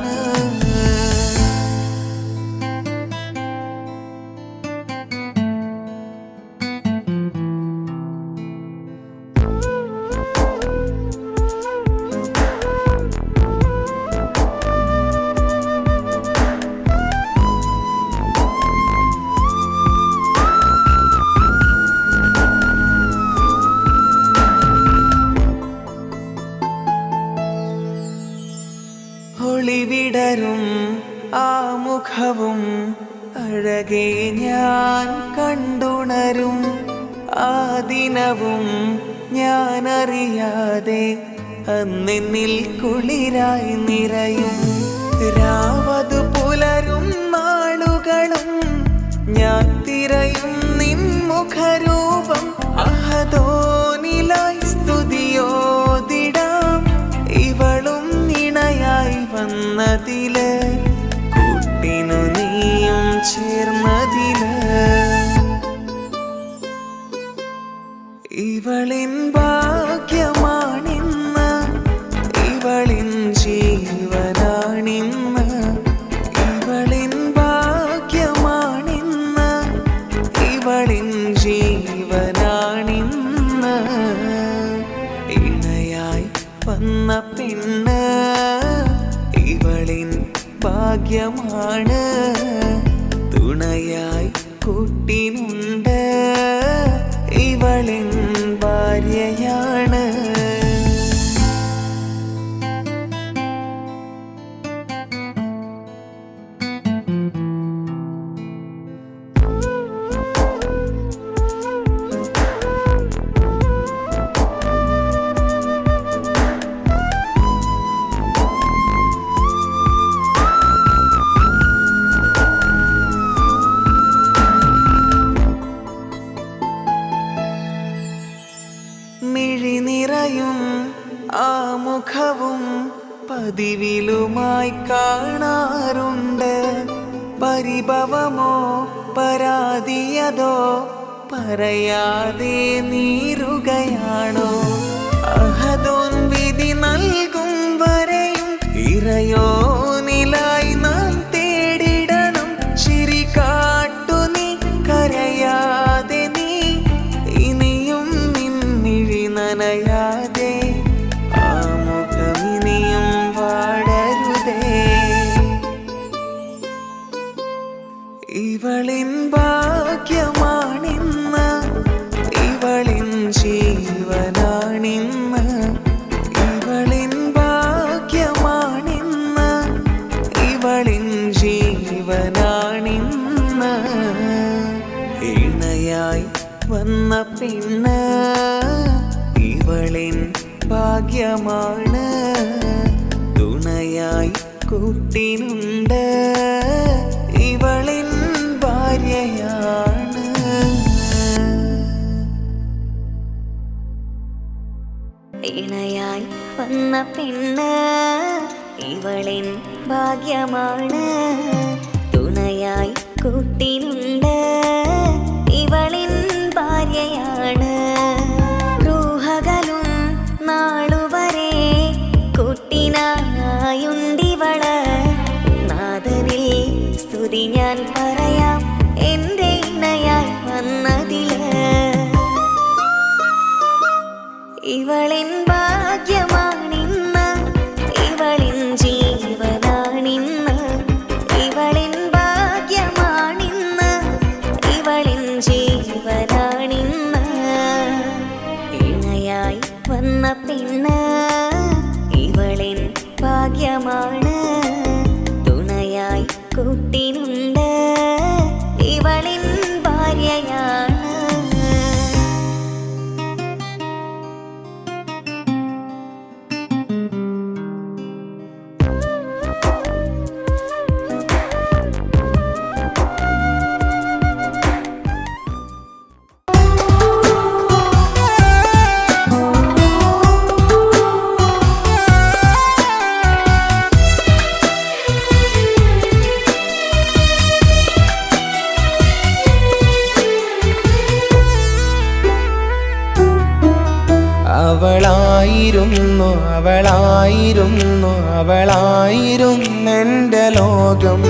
ഒളിവിടരും ആ മുഖവും അഴകെ ഞാൻ കണ്ടുണരും ആ ദിനവും ഞാനറിയാതെ അന്നെന്നിൽ കുളിരായി നിറയും രാവതു പുലരും നാളുകളും ഞാൻ തിരയും നിൻ മുഖരൂപം അഹദോനിലായി സ്തുതിയോതിടാം ഇവളും ഇണയായി വന്നതില് കൂട്ടിനു നീയും ചേർന്നതില് ഇവളിൻ ഭാഗ്യമാണിന്ന് ഇവളിൻ ജീവനാണിന്ന് ഇവളിൻ ഭാഗ്യമാണിന്ന് ഇവളിൻ ജീവനാണിന്ന് ഇണയായി വന്ന പെണ്ണ് ഇവളിൻ ഭാഗ്യമാണ് തുണയായി കൂട്ടിനുണ്ട് ഇവളിൻ ഭാര്യയാണ് മിഴിനിറയും ആ മുഖവും പതിവിലുമായി കാണാറുണ്ട് പരിഭവമോ പരാതിയതോ പറയാതെ നീറുകയാണോ അഹദോൻ വിധി നൽകും വരെയും ഇറയോനിലായി നാം തേടിടണം ചിരി കാട്ടു നീ കരയാതെ നീ ഇനിയും നിന്നിഴി നനയാതെ ആ മുഖമിനിയും വാടരുതേ ഇവളിൻ ഭാഗ്യമാണിന്ന് ഇവളിൻ ജീവനാണിന്ന് ഇവളിൻ ഭാഗ്യമാണിന്ന് ഇവളിൻ ജീവനാണിന്ന് ഇണയായി വന്ന പെണ്ണ് ഇവളിൻ ഭാഗ്യമാണ് തുണയായി കൂട്ടിനുണ്ട് ഇവളിൻ ഭാര്യയാണ് ഇണയായി വന്ന പെണ്ണ് ഇവളിൻ ഭാഗ്യമാണ് തുണയായി കൂട്ടിനുണ്ട് ഇവളിൻ ഭാര്യയാണ് റൂഹകലും നാളുവരെ കൂട്ടിനായുണ്ടിവള് നാദനിൽ സ്തുതി ഞാൻ പറയാം എൻ്റെ ഇണയായി വന്നതില് പ്രിയമാണ് തുണയായി കൂട്ടിനുണ്ട് ഇവളിൻ ഭാര്യയാണ് അവളായിരുന്നു അവളായിരുന്നു അവളായിരുന്നെൻ്റെ ലോകം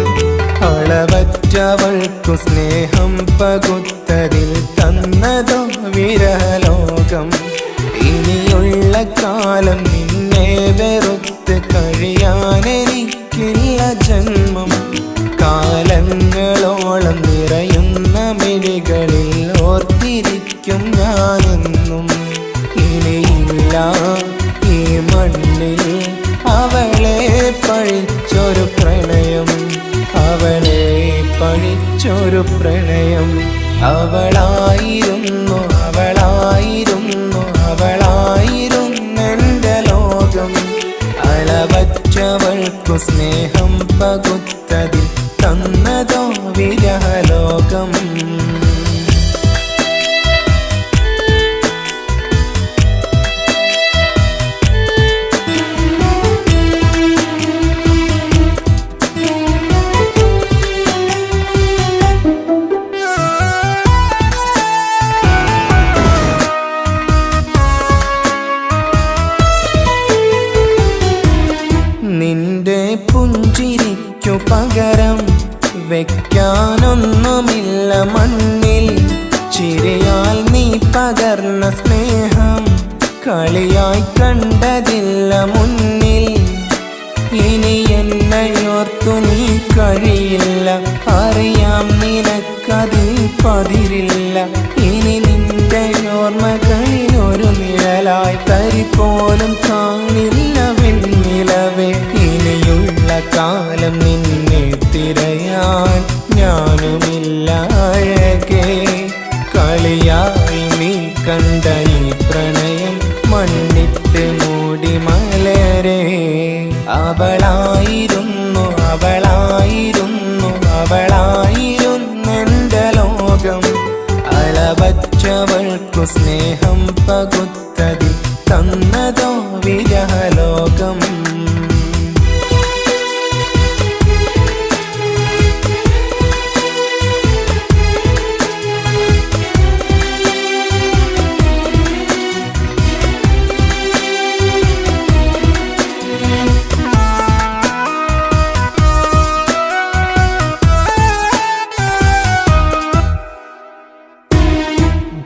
അളവറ്റവൾക്കു സ്നേഹം പകുത്തതിൽ തന്നതോ വിരലോകം ഇനിയുള്ള കാലം നിന്നെ വെറുത്ത് കഴിയാനെനിക്കില്ല ജന്മം കാലങ്ങളോളം നിറയുന്ന മിഴികളിൽ ഓർത്തിരിക്കും ഞാനെന്നും ഇനിയില്ല ഈ മണ്ണിൽ അവളെ പഴിച്ചൊരു പ്രണയം അവളെ പഴിച്ചൊരു പ്രണയം അവളായിരുന്നു അവളായിരുന്നു അവളായിരുന്നെൻ്റെ ലോകം അളവറ്റവൾക്കു സ്നേഹം പകുത്തതിൽ തന്നതോ വിരഹലോകം നിന്റെ പുഞ്ചിരിക്കു പകരം വെക്കാനൊന്നുമില്ല മണ്ണിൽ ചിരിയാൽ നീ പകർന്ന സ്നേഹം കളിയായി കണ്ടതില്ല മുന്നിൽ ഇനി എന്നയോർത്തു നീ കഴിയില്ല അറിയാം നിനക്കതിൽ പതിരില്ല ഇനി നിന്റെ ഓർമ്മകളിൽ ഒരു നിഴലായി തരി പോലും കാണില്ല വെണ്ണിലവേ ഇനിയുള്ള കാലം നിന്നെ തിരയാൻ ഞാനുമില്ല അഴകേ കളിയായി നീ കണ്ട ഈ പ്രണയം മണ്ണിട്ട് മൂടി മലരേ അവളായിരുന്നു അവളായിരുന്നു അവളായിരുന്നെൻ്റെ ലോകം അളവറ്റവൾക്കു സ്നേഹം പകുത്തതിൽ തന്നതോ വിരഹലോകം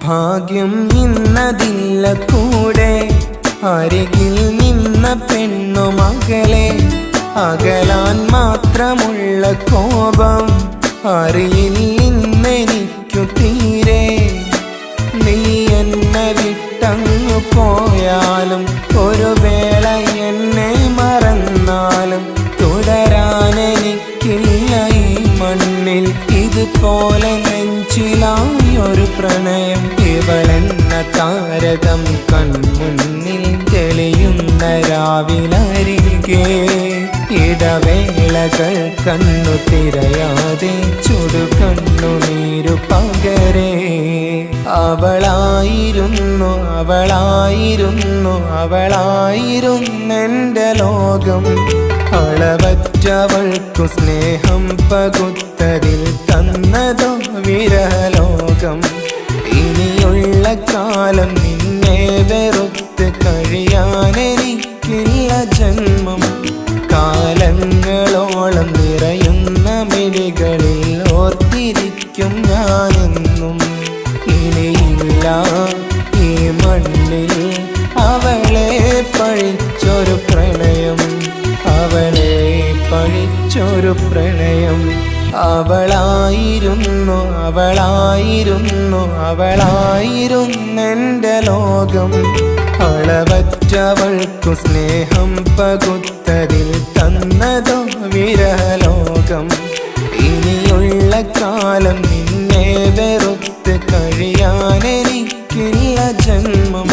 ഭാഗ്യം ഇന്നതില്ല കൂടെ അരികിൽ നിന്ന പെണ്ണു മകളെ അകലാൻ മാത്രമുള്ള കോപം അറിയില്ലെന്നെനിക്കു തീരെ നീ എന്നെ വിട്ടങ്ങു പോയാലും ഒരു വേള എന്നെ മറന്നാലും തുടരാനെനിക്കില്ല ഈ മണ്ണിൽ ഇതുപോലെ നെഞ്ചിലായൊരു പ്രണയം ഇവളെന്ന താരകം കൺമുന്നിൽ തെളിയുന്ന രാവിലരികെ ഇടവേളകൾ കണ്ണു തിരയാതെ ചുടുകണ്ണുനീരു പകരേ അവളായിരുന്നു അവളായിരുന്നു അവളായിരുന്നെൻ്റെ ലോകം അളവറ്റവൾക്കു സ്നേഹം പകുത്തതിൽ തന്നതോ വിരലോകം ഇനിയുള്ള കാലം നിന്നെ വെറുത്ത് കഴിയാനെനിക്കില്ല ജന്മം കാലങ്ങളോളം നിറയുന്ന മിഴികളിൽ ഓർത്തിരിക്കും ഞാനെന്നും ഇനിയില്ല ഈ മണ്ണിൽ അവളെ പഴിച്ചൊരു പ്രണയം അവളെ പഴിച്ചൊരു പ്രണയം അവളായിരുന്നു അവളായിരുന്നു അവളായിരുന്നെൻ്റെ ലോകം അളവറ്റവൾക്കു സ്നേഹം പകുത്ത പകുത്തതിൽ തന്നതോ വിരലോകം. ഇനിയുള്ള കാലം നിന്നെ വെറുത്ത് കഴിയാനെനിക്കില്ല ജന്മം.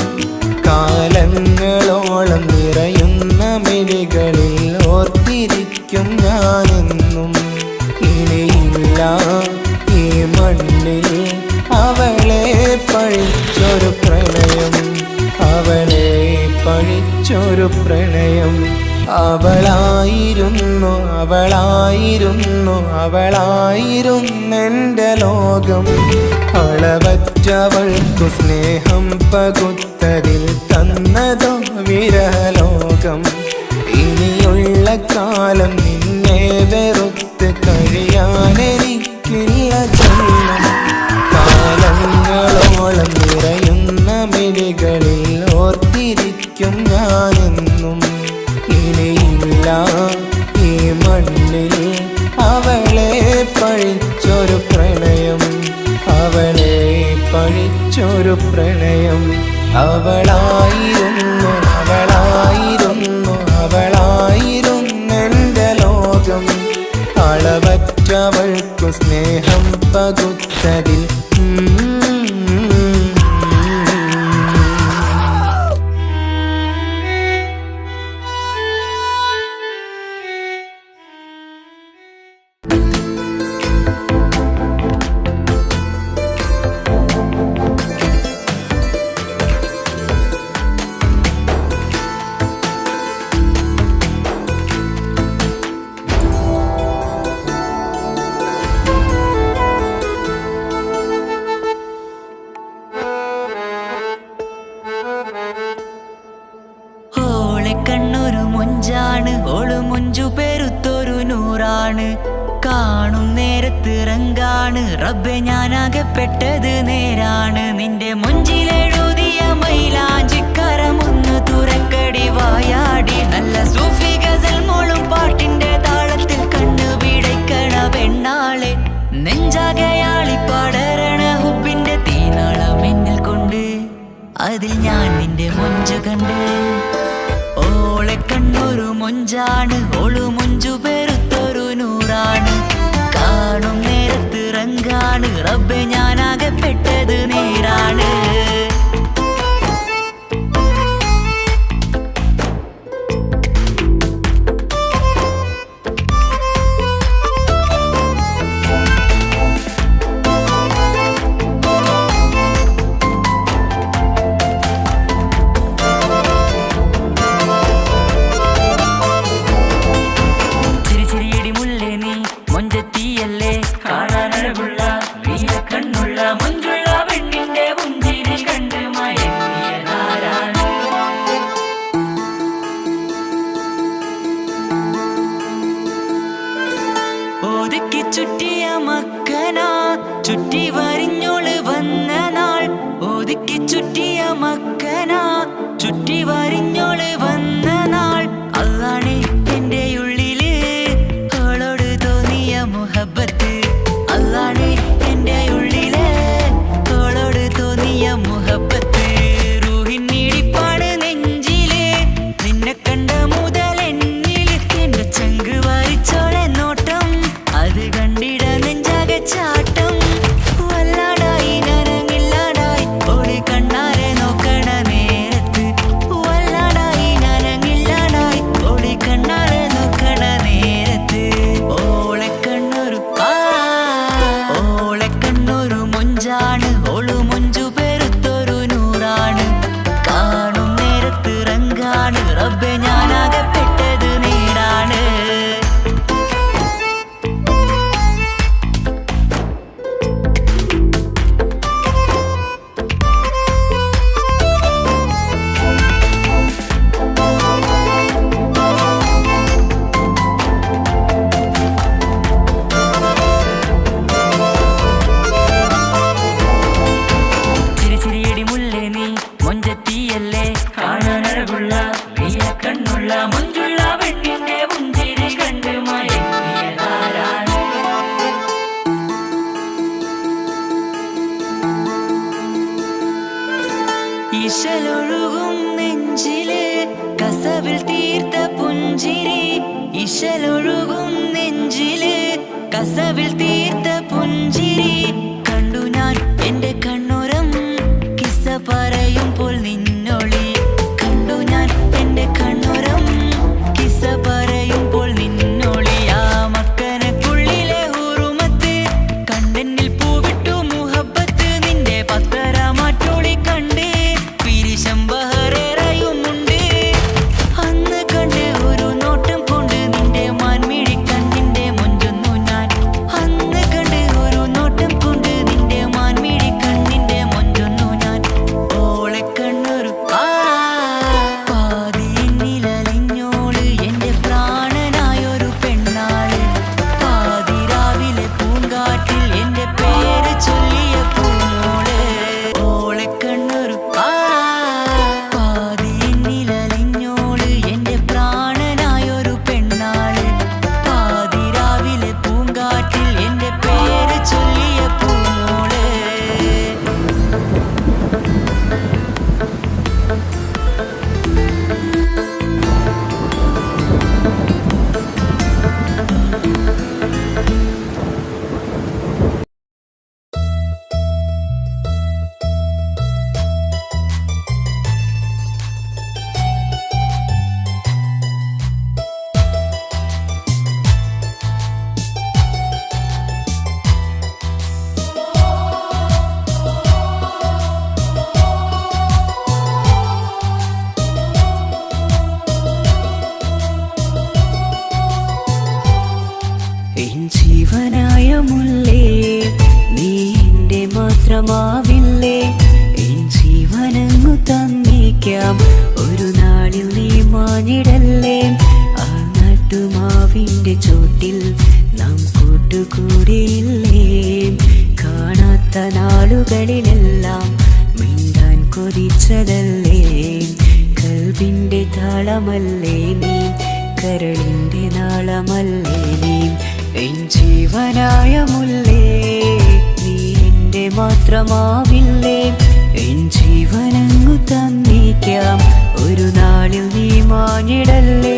കാലങ്ങളോളം നിറയുന്ന മിഴികളിൽ ഓർത്തിരിക്കും ഞാനെന്നും. ഇനിയില്ല ഈ മണ്ണിൽ അവളെ പഴിച്ചൊരു പ്രണയം, അവളെ പഴിച്ചൊരു പ്രണയം. അവളായിരുന്നു അവളായിരുന്നു അവളായിരുന്നെൻ്റെ ലോകം. അളവറ്റവൾക്കു സ്നേഹം പകുത്തതിൽ തന്നതോ വിരലോകം. ഇനിയുള്ള കാലം നിന്നെ വെറുത്ത് കഴിയാനെനിക്കില്ല ജന്മം. കാലങ്ങളോളം നിറയുന്ന മിഴികളിൽ ഓർത്തിരിക്കും ഞാനെന്നും. ഇനിയില്ല ഈ മണ്ണിൽ അവളെ പഴിച്ചൊരു പ്രണയം, അവളെ പഴിച്ചൊരു പ്രണയം. അവളായിരുന്നു അവളായിരുന്നു അവളായിരുന്നെൻ്റെ ലോകം. അളവറ്റവൾക്കു സ്നേഹം പകുത്തതിൽ കണ്ണൊരു മൊഞ്ചാണ്, ഓള് മൊഞ്ചു പെരുത്തൊരു നൂറാണ്. കാണും നേരത്ത് റങ്കാണ്, റബ്ബെ ഞാനാകപ്പെട്ടത് നേരാണ്. നിന്റെ മൊഞ്ചിലെഴുതിയ മൈലാഞ്ചിക്കരമൊന്ന് തുറക്കടി വായാടി. നല്ല സൂഫി ഗസൽ മോളും പാട്ടിന്റെ താളത്തിൽ കണ്ണു പിടയ്ക്കണ പെണ്ണാളെ. നെഞ്ചാകയാളി പടരണ ഹുബിന്റെ തീനാളം എന്നിൽ കൊണ്ട്, അതിൽ ഞാൻ നിന്റെ മൊഞ്ചു കണ്ട്. ഓളെ കണ്ണൊരു മൊഞ്ചാണ്, ഓളു മൊഞ്ചു പെരുത്തൊരു നൂറാണ്. കാണും നേരത്ത് റങ്കാണ്, റബ്ബെ ഞാനാകപ്പെട്ടത് നേരാണ്. ഒതുക്കി ചുറ്റിയ മക്കന ചുറ്റി വരിഞ്ഞോള് വന്ന നാൾ. ഒതുക്കി ചുറ്റിയ മക്കന ചുറ്റി വരിഞ്ഞോള് വന്ന നാൾ. അതാണ് എന്റെ ഉള്ളില് അവളോട് തോന്നിയ മുഹബത്ത്. അതാണ് എന്റെ ഉള്ളില് അവളോട് തോന്നിയ മുഹബത്ത്. റൂഹിന്നിടിപ്പാണ് നെഞ്ചില്, നിന്നെ കണ്ട മുതൽ എന്നില്. എന്റെ ചങ്ക് വാരിച്ചോളെ നോട്ടം, അത് കണ്ടിട നെഞ്ചാകെ ചാട്ടം. വല്ലാടായി നനങ്ങില്ലാടായി ഓടി കണ്ണാരെ നോക്കണ നേരത്ത്. വല്ലാടായി നനങ്ങില്ലാടായി ഓടി കണ്ണാരെ നോക്കണ നേരത്ത്. ഓളെ കണ്ണൊരു മൊഞ്ചാണ്, ഓളു മൊഞ്ചു പെരുത്തൊരു നൂറാണ്. കാണും നേരത്ത് റങ്കാണ്, റബ്ബെ ഞാനാകപ്പെട്ടത് നേരാണ്. ചിരിച്ചിരിയടി മുല്ലേ നീ മൊഞ്ചത്തിയല്ലേ, കാണാനഴകുള്ള നീയ കണ്ണുള്ള മൊഞ്ചുള്ള പെണ്ണിന്റെ പുഞ്ചിരി കണ്ട് മയങ്ങിയതാരാണ്. ഈശലൊഴുകും നെഞ്ചില് കസവിൽ തീർത്ത പുഞ്ചിരി ഇശലൊഴുകും നെഞ്ചില് കസവിൽ തീർത്ത പുഞ്ചിരി കണ്ടു ഞാൻ എന്റെ കണ്ണുരം കിസ്സ പറയുമ്പോൾ നിന്നൊളി കണ്ടു ഞാൻ എന്റെ കണ്ണുരം കിസ്സ പറയുമ്പോൾ നിന്നൊളി ആ മക്കനക്കുള്ളിലെ ഹുറുമത്ത് കണ്ടെന്നിൽ പൂവിട്ടു മുഹബത്ത് നിന്റെ പത്തര മാറ്റോളി കണ്ട് പിരിശം ബഹറേറയുമുണ്ട് അന്ന് കണ്ട് ഒരു നോട്ടം കൊണ്ട് നിന്റെ മാൻമിഴി കണ്ണിന്റെ മൊഞ്ചൊന്നു ഞാൻ അന്ന് കണ്ട് ഒരു നോട്ടം കൊണ്ട് നിന്റെ മാൻമിഴി കണ്ണിന്റെ മൊഞ്ചൊന്നു ഞാൻ ഓളെ കണ്ണൊരു പാതിന്നിലലിഞ്ഞോള് എന്റെ പ്രാണനായൊരു പെണ്ണാള് പാതിരാവിലെ പൂങ്കാറ്റിൽ എന്റെ പേര് ചൊല്ലിയ പൂമോള് ഓളെ കണ്ണൊരു പാതിന്നിലലിഞ്ഞോള് എന്റെ പ്രാണനായൊരു പെണ്ണാള് പാതിരാവിലെ പൂങ്കാറ്റിൽ എന്റെ പേര് ചൊല്ലിയ പൂമോള് എൻ ജീവനായ മുല്ലേ നീ എൻ്റെ മാത്രമാവില്ലേ എൻ ജീവനങ്ങു തന്നേക്കാം ഒരു നാളിൽ നീ മാഞ്ഞിടല്ലേ ആ നട്ടുമാവിൻ്റെ ചോട്ടിൽ നാം കൂട്ടുകൂടിയില്ലേ കാണാത്ത നാളുകളിലെല്ലാം മിണ്ടാൻ കൊതിച്ചതല്ലേ കൽവിൻ്റെ താളമല്ലേ നീ കരളിൻ്റെ നാളമല്ലേ നീ എൻ ജീവനായ മുല്ലേ നീ എൻ്റെ മാത്രമാവില്ലേ എൻ ജീവനങ്ങു തന്നേക്കാം ഒരു നാളിൽ നീ മാഞ്ഞിടല്ലേ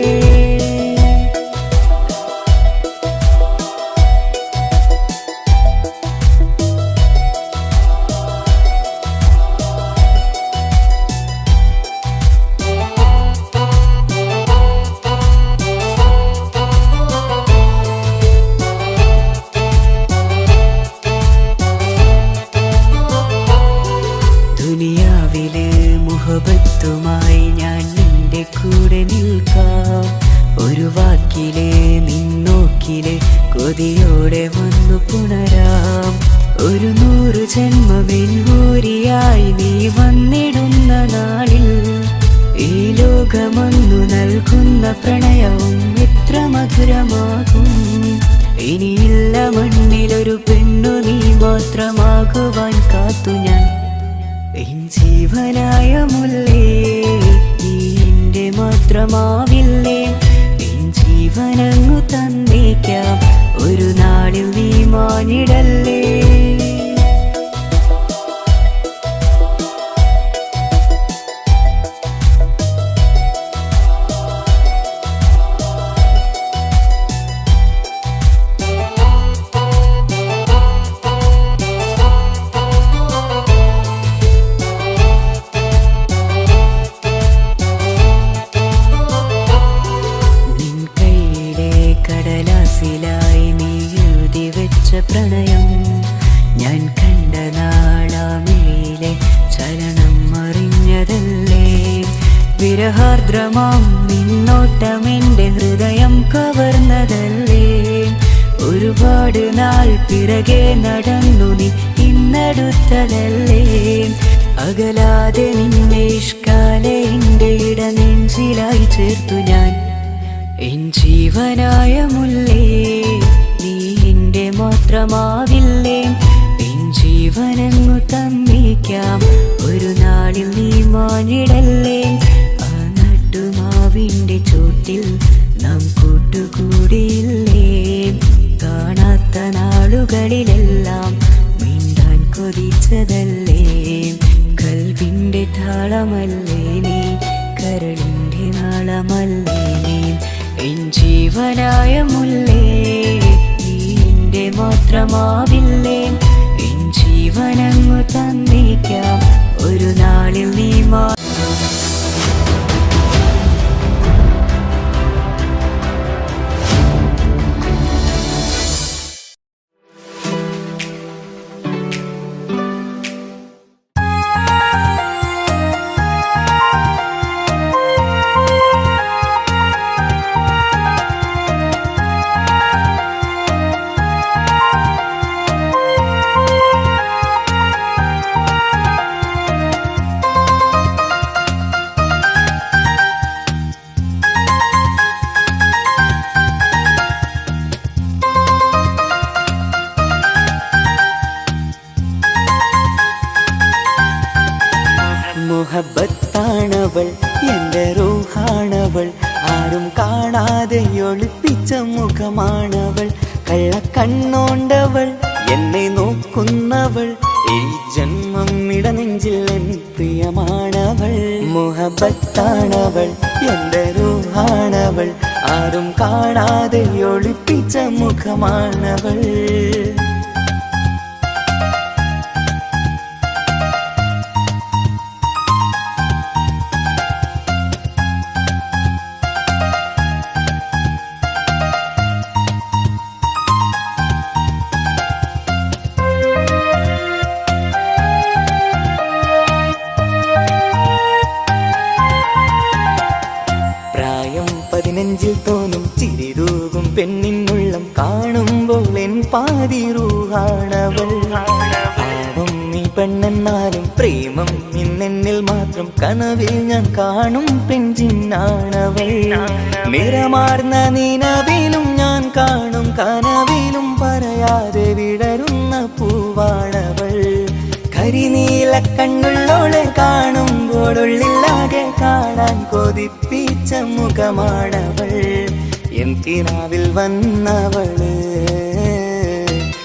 ദുനിയാവിലെ മുഹബത്തുമായി ഞാൻ നിന്റെ കൂടെ നിൽക്കാം ഒരു വാക്കിലെ നിന്നോക്കിലെ കൊതിയോടെ വന്നു പുണരാം ഒരു 100 ജന്മമെൻഹൂരിയായി നീ വന്നിടുന്ന നാളിൽ ഈ ലോകമൊന്നു നൽകുന്ന പ്രണയവും എത്ര മധുരമാകും ഇനിയില്ല മണ്ണിലൊരു പെണ്ണു നീ മാത്രമാകുവാൻ കാത്തു ഞാൻ എൻ ജീവനായ മുല്ലേ നീ എൻ്റെ മാത്രമാവില്ലേ എൻ ജീവനങ്ങു തന്നേക്കാം ഒരു നാളിൽ നീ മാഞ്ഞിടല്ലേ കടലാസിലായി നീ എഴുതി വെച്ച പ്രണയം ഞാൻ കണ്ട നാളാമിഴിയിലെ ചലനം അറിഞ്ഞതല്ലേ വിരഹാർദ്രമാം നിന്നോട്ടം എൻ്റെ ഹൃദയം കവർന്നതല്ലേ ഒരുപാട് നാൾ പിറകെ നടന്നു നീ ഇന്നടുത്തതല്ലേ അകലാതെ നിന്നെ ഇഷ്കാലെ എൻ്റെ ഇടനെഞ്ചിലായി ചേർത്തു ഞാൻ എൻ ജീവനായ മുല്ലേ നീ എൻ്റെ മാത്രമാവില്ലേ എൻ ജീവനങ്ങു തന്നേക്കാം ഒരു നാളിൽ നീ മാഞ്ഞിടല്ലേ ആ നട്ടുമാവിൻ്റെ ചോട്ടിൽ നാം കൂട്ടുകൂടിയില്ലേ കാണാത്ത നാളുകളിലെല്ലാം മിണ്ടാൻ കൊതിച്ചതല്ലേ കൽവിൻ്റെ താളമല്ലേ നീ കരളിൻ്റെ നാളമല്ലേ നീ എൻ ജീവനായ മുല്ലേ നീ എൻ്റെ മാത്രമാവില്ലേ എൻ ജീവനങ്ങു തന്നേക്കാം ഒരു നാളിൽ നീ മുഹബത്താണവൾ എൻ്റെ റൂഹാണവൾ ആരും കാണാതെ ഒളിപ്പിച്ച മുഖമാണവൾ കള്ളക്കണ്ണോണ്ടവൾ എന്നെ നോക്കുന്നവൾ ഈ ജന്മം ഇടനെഞ്ചിൽ എൻ പ്രിയമാണവൾ മുഹബത്താണവൾ എൻ്റെ റൂഹാണവൾ ആരും കാണാതെ ഒളിപ്പിച്ച മുഖമാണവൾ നെഞ്ചിൽ തോന്നും ചിരിതൂകും പെണ്ണിനുള്ളം കാണുമ്പോൾ എൻ പാതി റൂഹാണവൾ പാവം നീ പെണ്ണെന്നാലും പ്രേമം ഇന്നെന്നിൽ മാത്രം കനവിൽ ഞാൻ കാണും പെഞ്ചിന്നാണവൾ നിറമാർന്ന നിലവിലും ഞാൻ കാണും കനവിലും പറയാതെ വിടരുന്ന പൂവാണവൾ കരിനീല കണ്ണുള്ളോളെ കാണുമ്പോഴുള്ളിലാകെ കാണാൻ കൊതിപ്പിച്ച മുഖമാണവൾ എൻ കിനാവിൽ വന്നവള്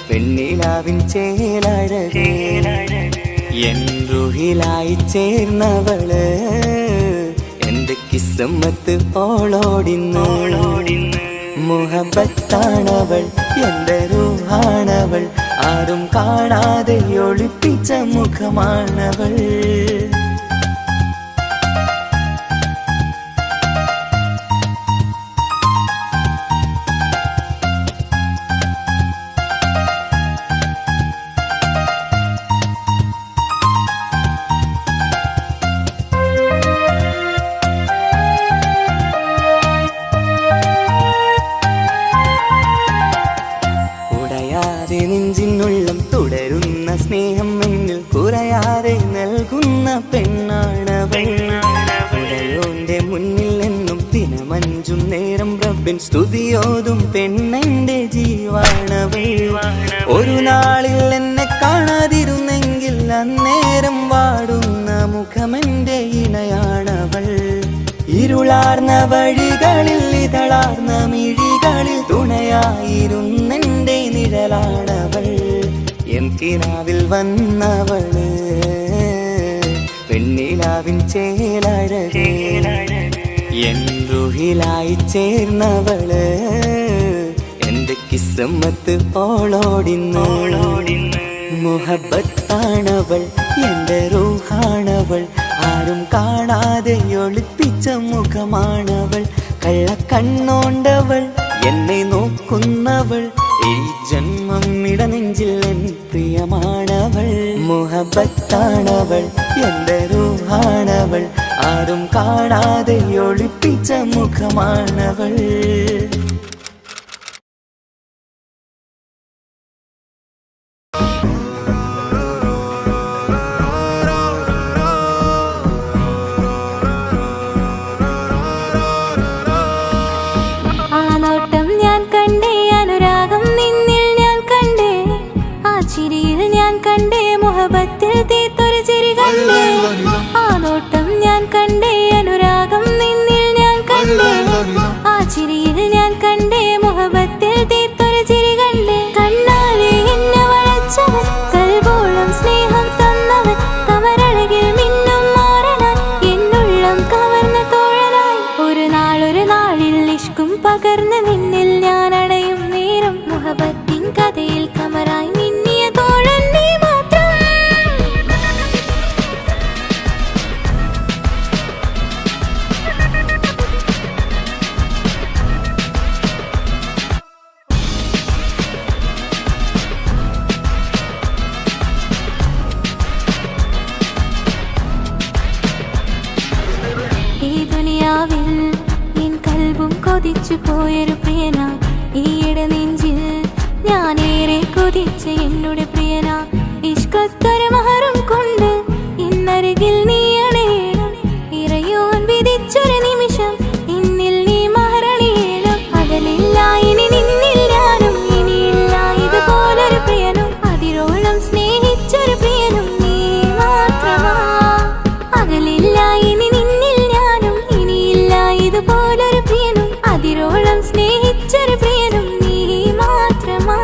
പെണ്ണിലാവിൻ ചേലഴകേ എൻ റുഹിലായി ചേർന്നവള് എന്റെ കിസ്മത്ത് ഓളോടിന്ന് മുഹബത്താണവൾ എൻ്റെ റൂഹാണവൾ ആരും കാണാതെ ഒളിപ്പിച്ച മുഖമാണവൾ നെഞ്ചിനുള്ളം തുടരുന്ന സ്നേഹം എന്നിൽ കുറയാതെ നൽകുന്ന പെണ്ണാണവൾ ഉടയോന്റെ മുന്നിൽ എന്നും ദിനമഞ്ചും നേരം റബ്ബിൻ സ്തുതിയോതും പെണ്ണെന്റെ ജീവാണവൾ ഒരു നാളിൽ എന്നെ കാണാതിരുന്നെങ്കിൽ അന്നേരം വാടുന്ന മുഖമെന്റെ ഇണയാണവൾ ഇരുളാർന്ന വഴികളിൽ ഇതളാർന്ന മിഴികളിൽ തുണയായിരുന്നെന്റെ നിഴലാണവൾ എൻ കിനാവിൽ വന്നവള് പെണ്ണിലാവിൻ ചേലഴകേ എൻ റുഹിലായി ചേർന്നവള് എന്റെ കിസ്മത്ത് ഓളോടിന്ന് മുഹബത്താണവൾ എൻ്റെ റൂഹാണവൾ ആരും കാണാതെ ഒളിപ്പിച്ച മുഖമാണവൾ കള്ളക്കണ്ണോണ്ടവൾ എന്നെ നോക്കുന്നവൾ ഈ ജന്മം ഇടനെഞ്ചിൽ എൻ പ്രിയമാണവൾ മുഹബത്താണവൾ എൻ്റെ റൂഹാണവൾ ആരും കാണാതെ ഒളിപ്പിച്ച മുഖമാണവൾ മുഹബത്തിൽ തീർത്തൊരു ചിരി കണ്ടേ ആ നോട്ടം ഞാൻ കണ്ടേ അനുരാഗം നിന്നിൽ ഞാൻ കണ്ടേ ആ ചിരിയിൽ ഞാൻ കണ്ടേ പകർന്ന് നിന്നിൽ ഞാൻ അടയും നേരം മുഹബത്തിൻ കഥയിൽ കമറായി മിന്നിയ തോഴൻ നീ മാത്രം. ഈ ദുനിയാവിൽ എൻ കൽബും കൊതിച്ചു പോയൊരു പ്രിയന, ഈയിടെ നെഞ്ചിൽ ഞാനേറെ കൊതിച്ച എന്നോട് പ്രിയന. ഇഷ്കത്തൊരു മഹറും കൊണ്ട് ഇന്നരികിൽ നീ അണയണം, ഇറയോൻ വിധിച്ചൊരു നിമിഷം എന്നിൽ നീ മഹറണിയണം. അകലില്ല ഇനി നിന്നിൽ ഞാനും, ഇനിയില്ല ഇതുപോലൊരു പ്രിയനും, അതിരോളം സ്നേഹിച്ചൊരു പ്രിയനും നീ മാത്രമാ. അകലില്ല ഇനി നിന്നിൽ ഞാനും, ഇനിയില്ല ഇതുപോലൊരു പ്രിയനും, അതിരോളം സ്നേഹിച്ചൊരു പ്രിയനും നീ മാത്രമാ.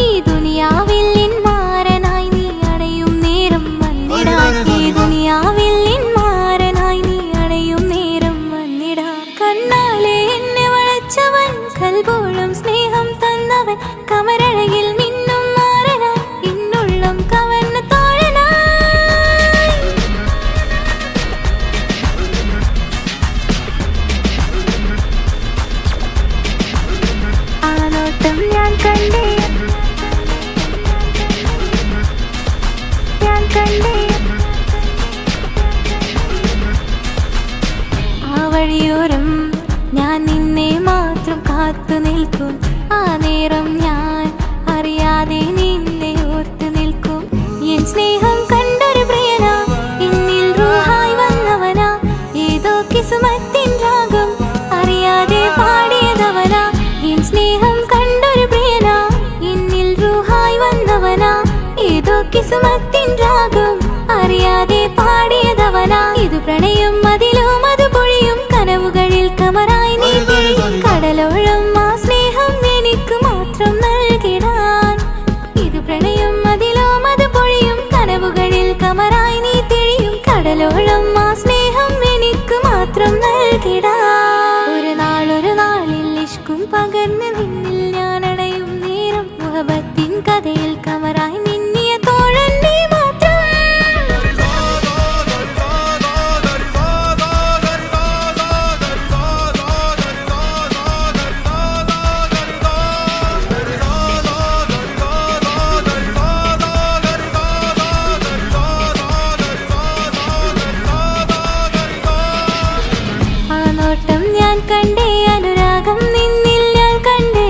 ഈ ദുനിയാവിൽ എൻ മാരനായി നീ അടയും നേരം വന്നിടാൻ, ഈ ദുനിയാവിൽ എൻ മാരനായി നീ അടയും നേരം വന്നിടാൻ. കണ്ണാലെ എന്നെ വളച്ചവൻ, കൽബോളം സ്നേഹം തന്നവൻ, കമരഴകിൽ മിന്നും മാരനായി എന്നുള്ളം കവർന്ന തോഴനായി. ആ നോട്ടം ഞാൻ കണ്ടേ, ഞാൻ കണ്ടേ. ആ വഴിയോരം ഞാൻ നിന്നെ മാത്രം കാത്തു നിൽക്കും, ആ നേരം ഞാൻ അറിയാതെ നിന്നെ ഓർത്തു നിൽക്കും. എൻ സ്നേഹം കണ്ടൊരു പ്രിയനാ, എന്നിൽ റൂഹായി വന്നവനാ, ഏതോ കിസ്മത്തിൻ രാഗം അറിയാതെ പാടിയതവനാ. എൻ സ്നേഹം കണ്ടൊരു പ്രിയനാ, എന്നിൽ റൂഹായി വന്നവനാ, ഏതോ കിസ്മത്തിൻ രാഗം അറിയാതെ പാടിയതവനാ. ഇത് പ്രണയം അതിലും അത് പൊഴിയും കനവുകളിൽ കമറായി നീ തിരിയും, കടലോളം ആ സ്നേഹം എനിക്ക് മാത്രം നൽകിടാൻ. ഇത് പ്രണയം അതിലും അത് പൊഴിയും കനവുകളിൽ കമറായി നീ തിരിയും, കടലോളം ആ സ്നേഹം എനിക്ക് മാത്രം നൽകിടാൻ. ഒരു നാളിൽ ഇഷ്കും പകർന്ന് നിന്നിൽ ഞാൻ അടയും നേരം മുഹബത്തിൻ കഥയിൽ കമറായി മിന്നിയ തോഴൻ നീ മാത്രം. ആ നോട്ടം ഞാൻ കണ്ടേ, അനുരാഗം നിന്നിൽ ഞാൻ കണ്ടേ,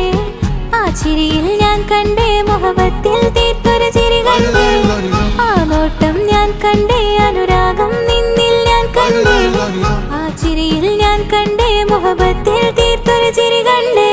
ആ ചിരിയിൽ ഞാൻ കണ്ടേ, മുഹബത്തിൽ തീർത്തൊരു ചിരി കണ്ടേ. ആ നോട്ടം ഞാൻ കണ്ടേ, അനുരാഗം നിന്നിൽ ഞാൻ കണ്ടേ, ആ ചിരിയിൽ ഞാൻ കണ്ടേ, മുഹബത്തിൽ തീർത്തൊരു ചിരി കണ്ടേ.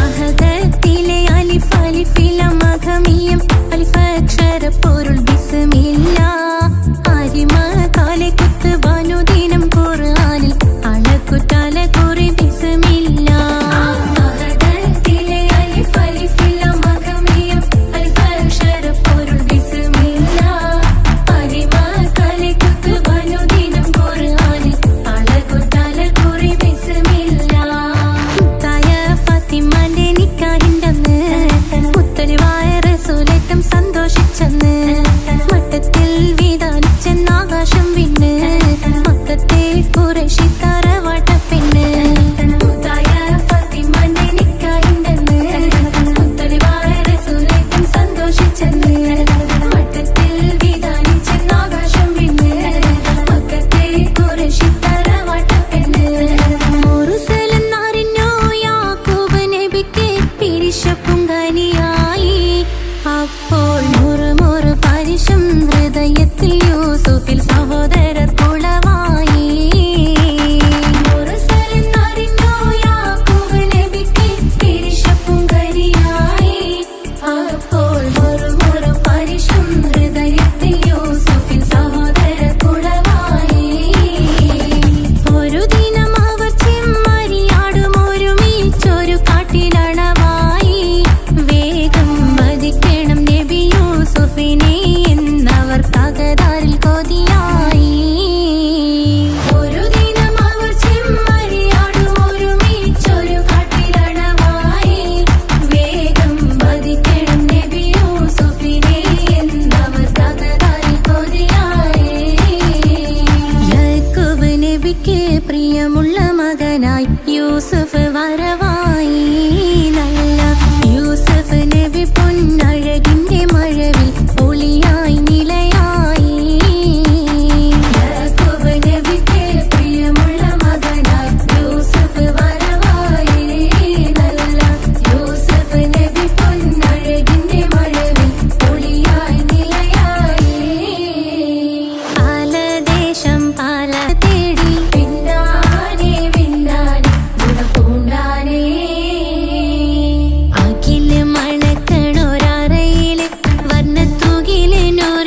അഹദത്തിലെ അലിഫ് അലിഫില മഖമിയം അലിഫക്ഷര പൊരുൾ ബിസ്മില്ല. അരിമ കാലെ കുത്ത് വനുദിനം ഖുർആനിൽ അളക്കുതല കുറി ബിസ്മില്ല. അഹദത്തിലെ അലിഫ് അലിഫില മഖമിയം അലിഫക്ഷര പൊരുൾ ബിസ്മില്ല. അരിമ കാലെ കുത്ത് വനുദിനം ഖുർആനിൽ അളക്കുതല കുറി ബിസ്മില്ല. മുത്തായ ഫാത്തിമാന്റെ നിക്കാഹിന്റന്ന് മുത്തലിവായ റസൂലേറ്റം സന്തോഷിച്ചെന്ന്, മട്ടത്തിൽ വീതാനിച്ചെന്നാകാശം വിണ്ണ്, മക്കത്തെ ഖുറൈശി തറവാട്ടപ്പെണ്ണ്. മുത്തായ ഫാത്തിമാന്റെ നിക്കാഹിന്റന്ന് മുത്തലിവായ റസൂലേറ്റം സന്തോഷിച്ചെന്ന്, മട്ടത്തിൽ വീതാനിച്ചെന്നാകാശം വിണ്ണ്, മക്കത്തെ ഖുറൈശി തറവാട്ടപ്പെണ്ണ്. മുറുസലെന്നറിഞ്ഞു യാക്കൂബ് നബിക്ക് പിരിശപ്പുങ്കനിയായി, അപ്പോൾ മുറുമുറു പരിശം ഹൃദയത്തിൽ യൂസുഫിൽ സഹോദരർ കുളവായി. മുറുസലെന്നറിഞ്ഞു യാക്കൂബ് നബിക്ക് പിരിശപ്പുങ്കനിയായി, അപ്പോൾ മുറുമുറു പരിശം മുകിലിനോ